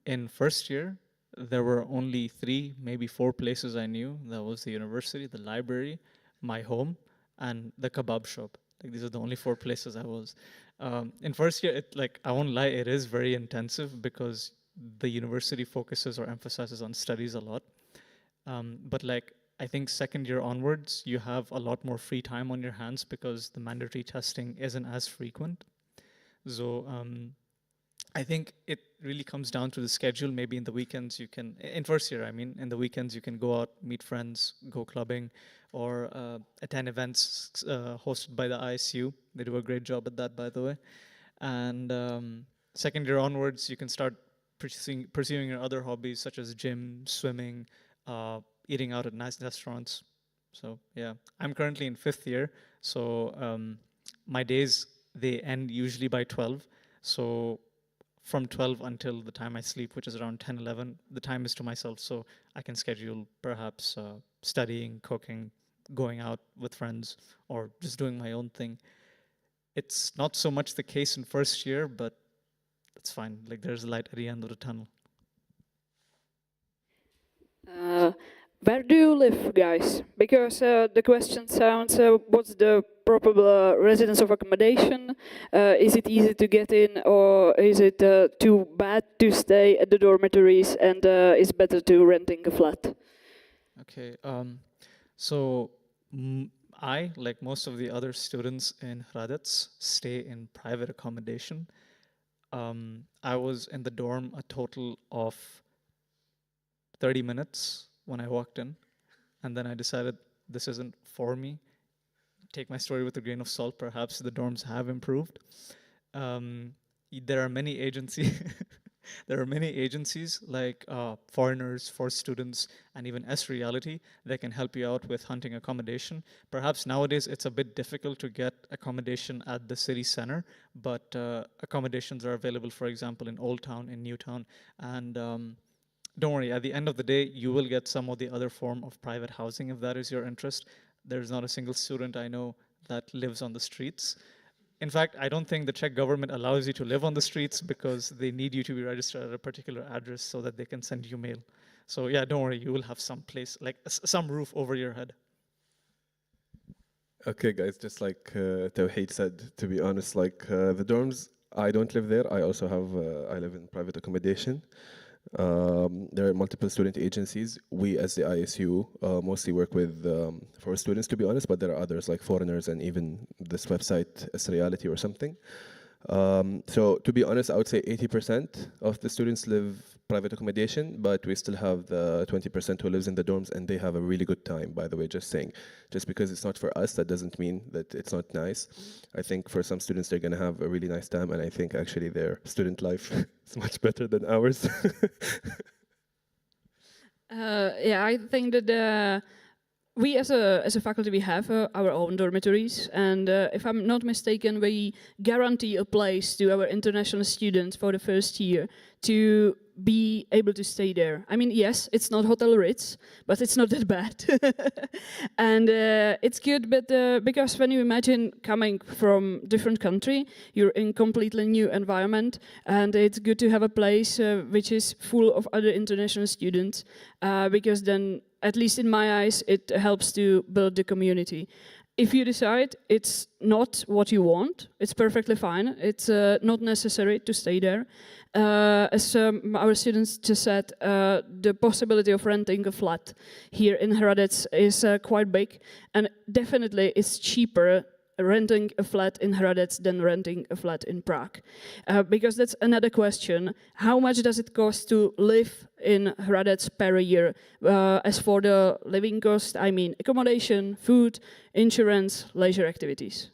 in first year, there were only 3, maybe 4 places I knew. That was the university, the library, my home, and the kebab shop. These are the only 4 places I was. In first year, I won't lie, it is very intensive because the university focuses or emphasizes on studies a lot. But I think second year onwards, you have a lot more free time on your hands because the mandatory testing isn't as frequent. So I think it really comes down to the schedule. Maybe in the weekends you can, in first year, I mean, in the weekends you can go out, meet friends, go clubbing, or attend events hosted by the ISU. They do a great job at that, by the way. And second year onwards, you can start pursuing your other hobbies such as gym, swimming, eating out at nice restaurants. So yeah, I'm currently in 5th year. So my days, they end usually by 12. So from 12 until the time I sleep, which is around 10, 11, the time is to myself. So I can schedule perhaps studying, cooking, going out with friends, or just doing my own thing. It's not so much the case in first year, but it's fine. Like there's a light at the end of the tunnel. Where do you live, guys? Because the question sounds, what's the probable residence of accommodation? Is it easy to get in, or is it too bad to stay at the dormitories and it's better to renting a flat? Okay, so I, like most of the other students in Hradec, stay in private accommodation. I was in the dorm a total of 30 minutes when I walked in, and then I decided this isn't for me. Take my story with a grain of salt. Perhaps the dorms have improved. There are many agencies. There are many agencies like Foreigners for Students and even S-Reality that can help you out with hunting accommodation. Perhaps nowadays it's a bit difficult to get accommodation at the city center, but accommodations are available, for example, in Old Town, in New Town, and don't worry, at the end of the day, you will get some of the other form of private housing if that is your interest. There's not a single student I know that lives on the streets. In fact, I don't think the Czech government allows you to live on the streets because they need you to be registered at a particular address so that they can send you mail. So yeah, don't worry, you will have some place, like some roof over your head. Okay, guys, just like Tawheed said, to be honest, like the dorms, I don't live there. I also have, I live in private accommodation. There are multiple student agencies. We, as the ISU, mostly work with for students, to be honest, but there are others like Foreigners and even this website, S-Reality or something. So to be honest, I would say 80% of the students live private accommodation, but we still have the 20% who lives in the dorms, and they have a really good time, by the way, just saying. Just because it's not for us, that doesn't mean that it's not nice. I think for some students, they're gonna have a really nice time, and I think actually their student life is much better than ours. Yeah, I think that we as a faculty, we have our own dormitories, and if I'm not mistaken, we guarantee a place to our international students for the first year to be able to stay there. I mean, yes, it's not Hotel Ritz, but it's not that bad. And it's good, but because when you imagine coming from different country, you're in completely new environment, and it's good to have a place which is full of other international students, because then, at least in my eyes, it helps to build the community. If you decide it's not what you want, it's perfectly fine. It's not necessary to stay there. As our students just said, the possibility of renting a flat here in Hradec is quite big, and definitely it's cheaper renting a flat in Hradec than renting a flat in Prague. Because that's another question. How much does it cost to live in Hradec per year? As for the living cost, I mean accommodation, food, insurance, leisure activities.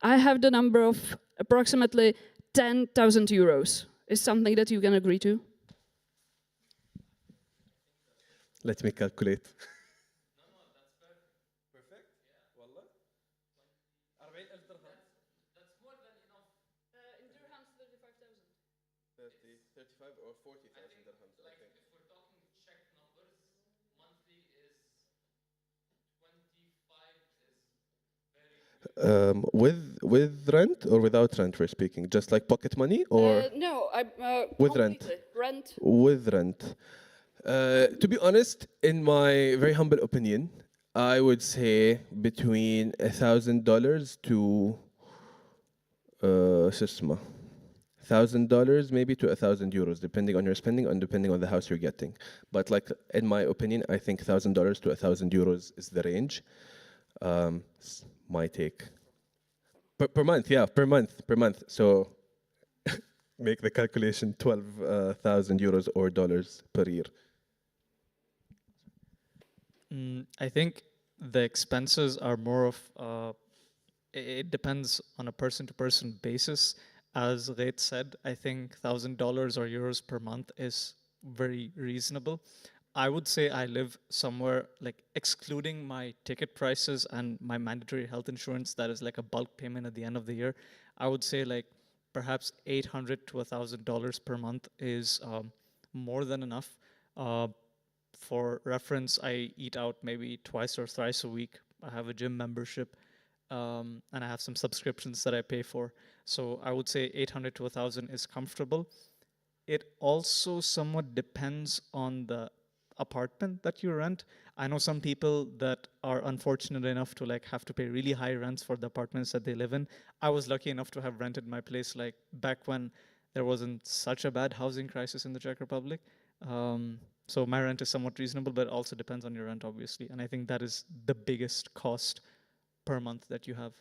I have the number of approximately 10,000 euros. Is something that you can agree to? Let me calculate. With rent or without rent we're speaking? Just like pocket money or? No, with rent. Rent. With rent. To be honest, in my very humble opinion, I would say between $1,000 to $1,000 maybe to €1,000, depending on your spending and depending on the house you're getting. But like in my opinion, I think $1,000 to €1,000 is the range. My take. Per month, yeah, per month. So make the calculation 12,000 euros or dollars per year. I think the expenses are more of, it depends on a person-to-person basis. As Gait said, I think $1,000 or euros per month is very reasonable. I would say I live somewhere, like excluding my ticket prices and my mandatory health insurance, that is like a bulk payment at the end of the year. I would say like perhaps $800 to $1,000 per month is more than enough. For reference, I eat out maybe twice or thrice a week. I have a gym membership, and I have some subscriptions that I pay for. So I would say 800 to 1,000 is comfortable. It also somewhat depends on the apartment that you rent. I know some people that are unfortunate enough to like have to pay really high rents for the apartments that they live in. I was lucky enough to have rented my place like back when there wasn't such a bad housing crisis in the Czech Republic. So my rent is somewhat reasonable, but it also depends on your rent, obviously. And I think that is the biggest cost per month that you have.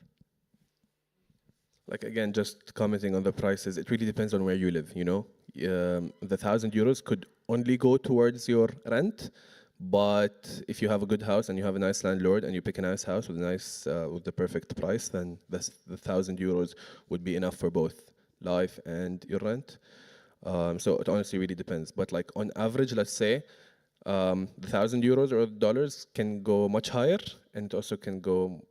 Like again, just commenting on the prices, it really depends on where you live, you know. The 1,000 euros could only go towards your rent, but if you have a good house and you have a nice landlord and you pick a nice house with a nice, with the perfect price, then the 1,000 euros would be enough for both life and your rent. So it honestly really depends. But like on average, let's say, the 1,000 euros or dollars can go much higher, and it also can go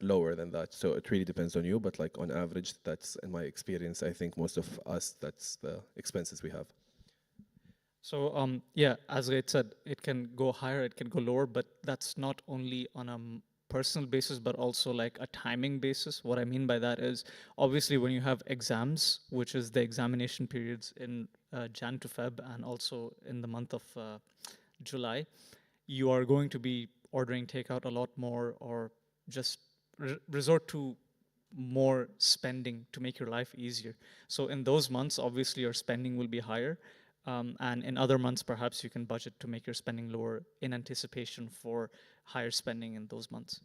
lower than that. So it really depends on you, but like on average, that's in my experience, I think most of us, that's the expenses we have. So yeah, as Gait said, it can go higher, it can go lower, but that's not only on a personal basis, but also like a timing basis. What I mean by that is, obviously when you have exams, which is the examination periods in Jan to Feb, and also in the month of July, you are going to be ordering takeout a lot more, or just resort to more spending to make your life easier. So in those months, obviously your spending will be higher. And in other months, perhaps you can budget to make your spending lower in anticipation for higher spending in those months.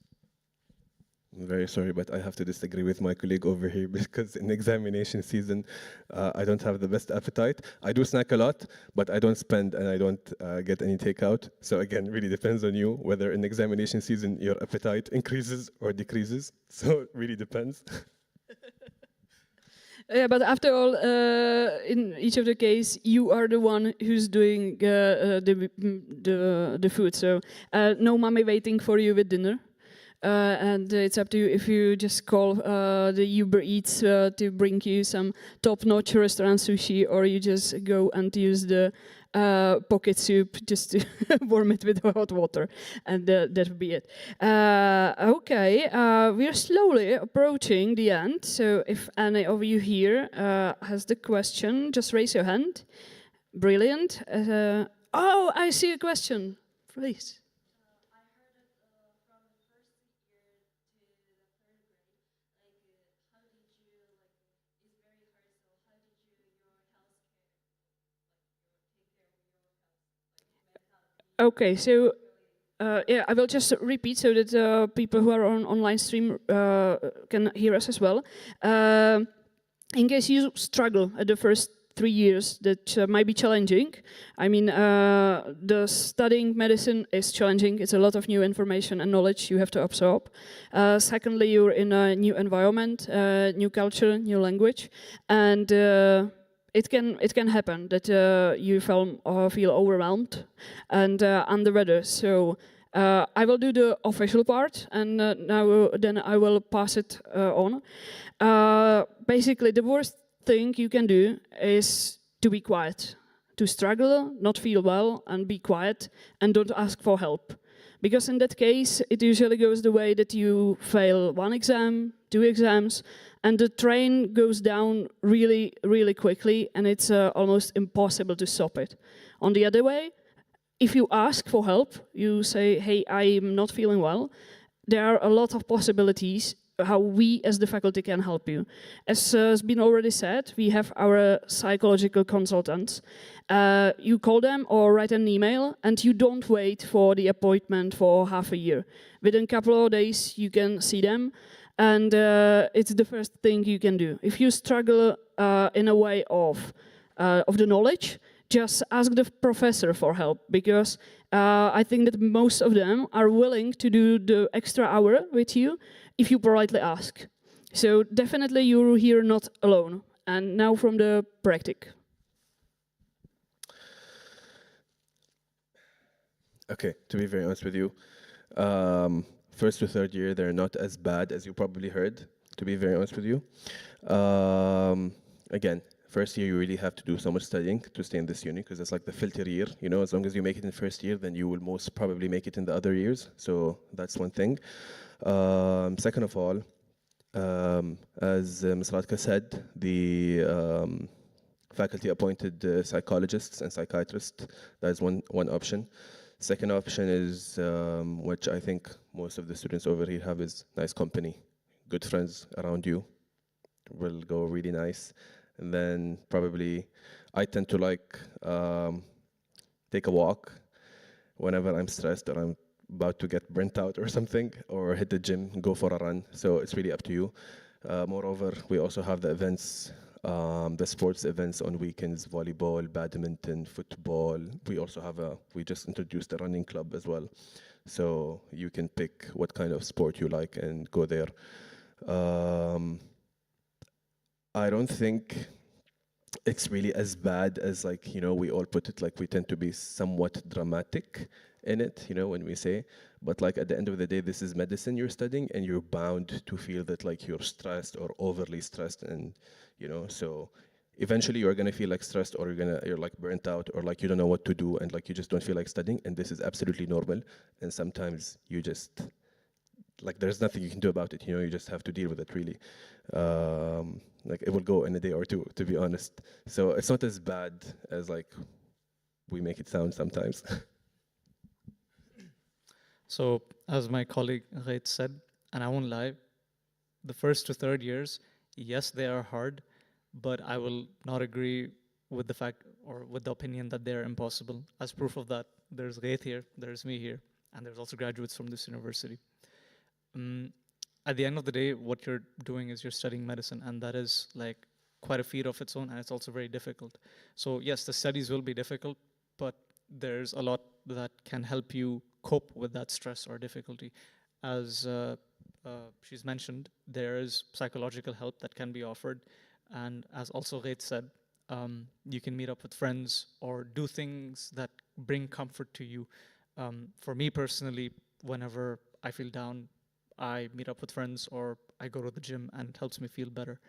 I'm very sorry, but I have to disagree with my colleague over here, because in examination season, I don't have the best appetite. I do snack a lot, but I don't spend and I don't get any takeout. So again, really depends on you whether in examination season your appetite increases or decreases. So it really depends. Yeah, but after all, in each of the case, you are the one who's doing the food. So no mommy waiting for you with dinner. And it's up to you if you just call the Uber Eats to bring you some top-notch restaurant sushi, or you just go and use the pocket soup just to warm it with hot water, and that would be it. Okay, we are slowly approaching the end, so if any of you here has the question, just raise your hand. Brilliant. Oh, I see a question. Please. Okay, so yeah, I will just repeat so that people who are on online stream can hear us as well. In case you struggle at the first 3 years, that might be challenging. I mean, the studying medicine is challenging. It's a lot of new information and knowledge you have to absorb. Secondly, you're in a new environment, new culture, new language, and it can happen that you feel overwhelmed and under weather. So I will do the official part, and then I will pass it on. Basically, the worst thing you can do is to be quiet, to struggle, not feel well, and be quiet, and don't ask for help. Because in that case, it usually goes the way that you fail 1 exam, 2 exams, and the train goes down really, really quickly, and it's almost impossible to stop it. On the other way, if you ask for help, you say, hey, I'm not feeling well, there are a lot of possibilities how we as the faculty can help you. As has been already said, we have our psychological consultants. You call them or write an email, and you don't wait for the appointment for half a year. Within a couple of days, you can see them, and it's the first thing you can do. If you struggle in a way of the knowledge, just ask the professor for help, because I think that most of them are willing to do the extra hour with you if you politely ask. So definitely you're here not alone. And now from the practice. Okay, to be very honest with you, first to third year, they're not as bad as you probably heard, to be very honest with you. Again, first year, you really have to do so much studying to stay in this uni, because it's like the filter year, you know, as long as you make it in first year, then you will most probably make it in the other years. So that's one thing. Second of all, as Ms. Radka said, the faculty appointed psychologists and psychiatrists, that is one option. Second option is, which I think most of the students over here have, is nice company. Good friends around you will go really nice. And then probably I tend to like take a walk whenever I'm stressed or I'm about to get burnt out or something, or hit the gym, go for a run. So it's really up to you. Moreover, we also have the events, the sports events on weekends, volleyball, badminton, football. We also have we just introduced a running club as well. So you can pick what kind of sport you like and go there. I don't think it's really as bad as, like, you know, we all put it. Like, we tend to be somewhat dramatic in it, you know, when we say, but like at the end of the day, this is medicine you're studying, and you're bound to feel that like you're stressed or overly stressed, and you know, so eventually you're gonna feel like stressed, or you're like burnt out, or like you don't know what to do, and like you just don't feel like studying, and this is absolutely normal. And sometimes you just, like, there's nothing you can do about it, you know, you just have to deal with it, really. Like, it will go in a day or two, to be honest. So it's not as bad as like we make it sound sometimes. So, as my colleague Ghaid said, and I won't lie, the first to third years, yes, they are hard, but I will not agree with the fact, or with the opinion, that they are impossible. As proof of that, there's Ghaid here, there's me here, and there's also graduates from this university. At the end of the day, what you're doing is you're studying medicine, and that is like quite a feat of its own, and it's also very difficult. So yes, the studies will be difficult, but there's a lot that can help you cope with that stress or difficulty. As she's mentioned, there is psychological help that can be offered, and as also Ghaid said, you can meet up with friends or do things that bring comfort to you. For me personally, whenever I feel down, I meet up with friends or I go to the gym, and it helps me feel better.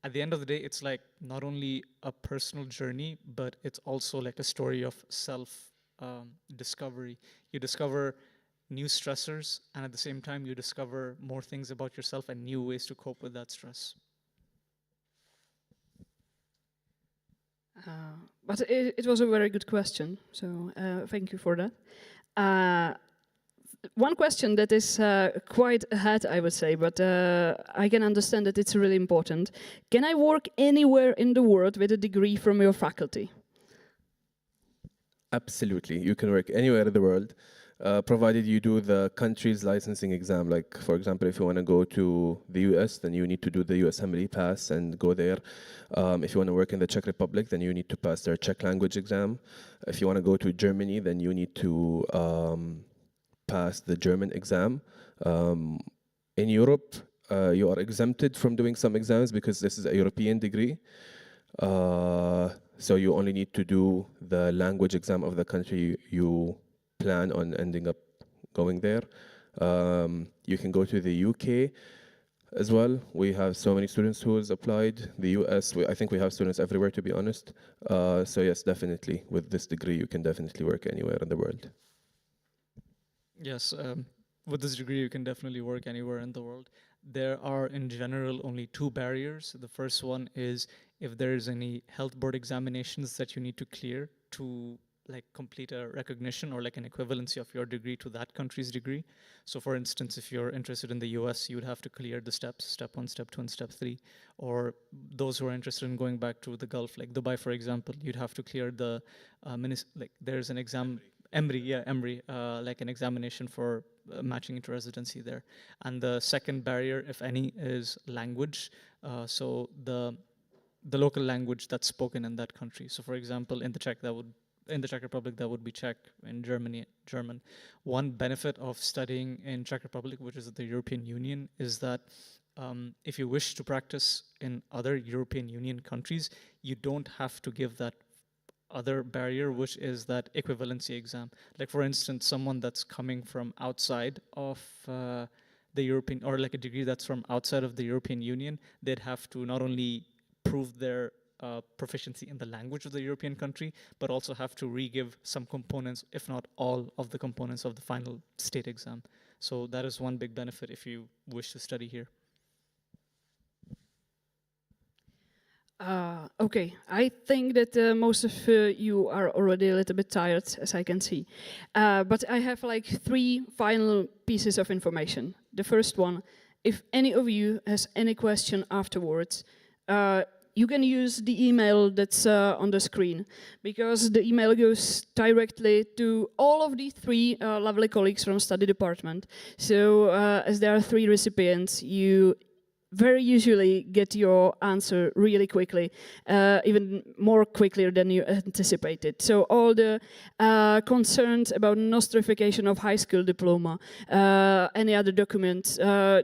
At the end of the day, it's like not only a personal journey, but it's also like a story of self discovery. You discover new stressors, and at the same time, you discover more things about yourself and new ways to cope with that stress. But it was a very good question, so thank you for that. One question that is quite ahead, I would say, but I can understand that it's really important. Can I work anywhere in the world with a degree from your faculty? Absolutely, you can work anywhere in the world, provided you do the country's licensing exam. Like, for example, if you want to go to the US, then you need to do the US Emily pass and go there. If you want to work in the Czech Republic, then you need to pass their Czech language exam. If you want to go to Germany, then you need to pass the German exam. In Europe, you are exempted from doing some exams because this is a European degree. So you only need to do the language exam of the country you plan on ending up going there. You can go to the UK as well. We have so many students who has applied. The US, I think we have students everywhere, to be honest. So yes, definitely, with this degree, you can definitely work anywhere in the world. Yes, with this degree, you can definitely work anywhere in the world. There are, in general, only two barriers. The first one is if there's any health board examinations that you need to clear to like complete a recognition or like an equivalency of your degree to that country's degree. So for instance, if you're interested in the US, you would have to clear the steps, step 1, step 2, and step 3. Or those who are interested in going back to the Gulf, like Dubai, for example, you'd have to clear the, like there's an exam, EMRI, like an examination for matching into residency there. And the second barrier, if any, is language. So the local language that's spoken in that country. So for example, in the Czech Republic, that would be Czech. In Germany, German. One benefit of studying in Czech Republic, which is the European Union, is that if you wish to practice in other European Union countries, you don't have to give that other barrier, which is that equivalency exam. Like for instance, someone that's coming from outside of the European, or like a degree that's from outside of the European Union, they'd have to not only prove their proficiency in the language of the European country, but also have to re-give some components, if not all of the components of the final state exam. So that is one big benefit if you wish to study here. Okay, I think that most of you are already a little bit tired, as I can see. But I have like 3 final pieces of information. The first one, if any of you has any question afterwards, you can use the email that's on the screen, because the email goes directly to all of the 3 lovely colleagues from study department. So as there are 3 recipients, you very usually get your answer really quickly, even more quickly than you anticipated. So all the concerns about nostrification of high school diploma, any other documents,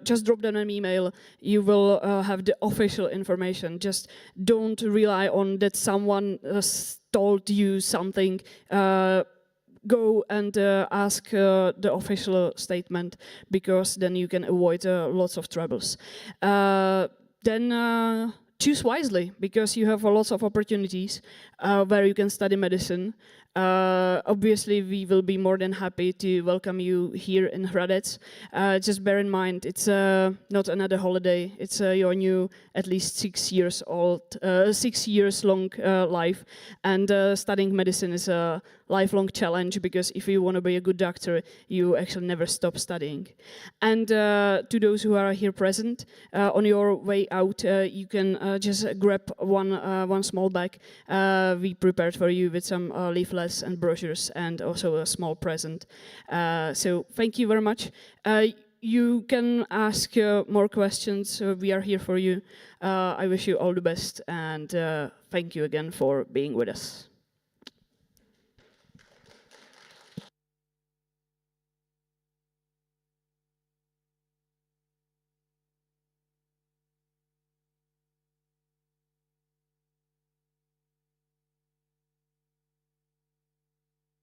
just drop them an email. You will have the official information. Just don't rely on that someone told you something. Go and ask the official statement, because then you can avoid lots of troubles. Then choose wisely, because you have lots of opportunities where you can study medicine. Obviously, we will be more than happy to welcome you here in Hradec. Just bear in mind, it's not another holiday. It's your new, at least 6 years long life. And studying medicine is a lifelong challenge, because if you want to be a good doctor, you actually never stop studying. And to those who are here present, on your way out, you can just grab one small bag we prepared for you with some leaflets and brochures, and also a small present. So thank you very much. You can ask more questions. We are here for you. I wish you all the best, and thank you again for being with us.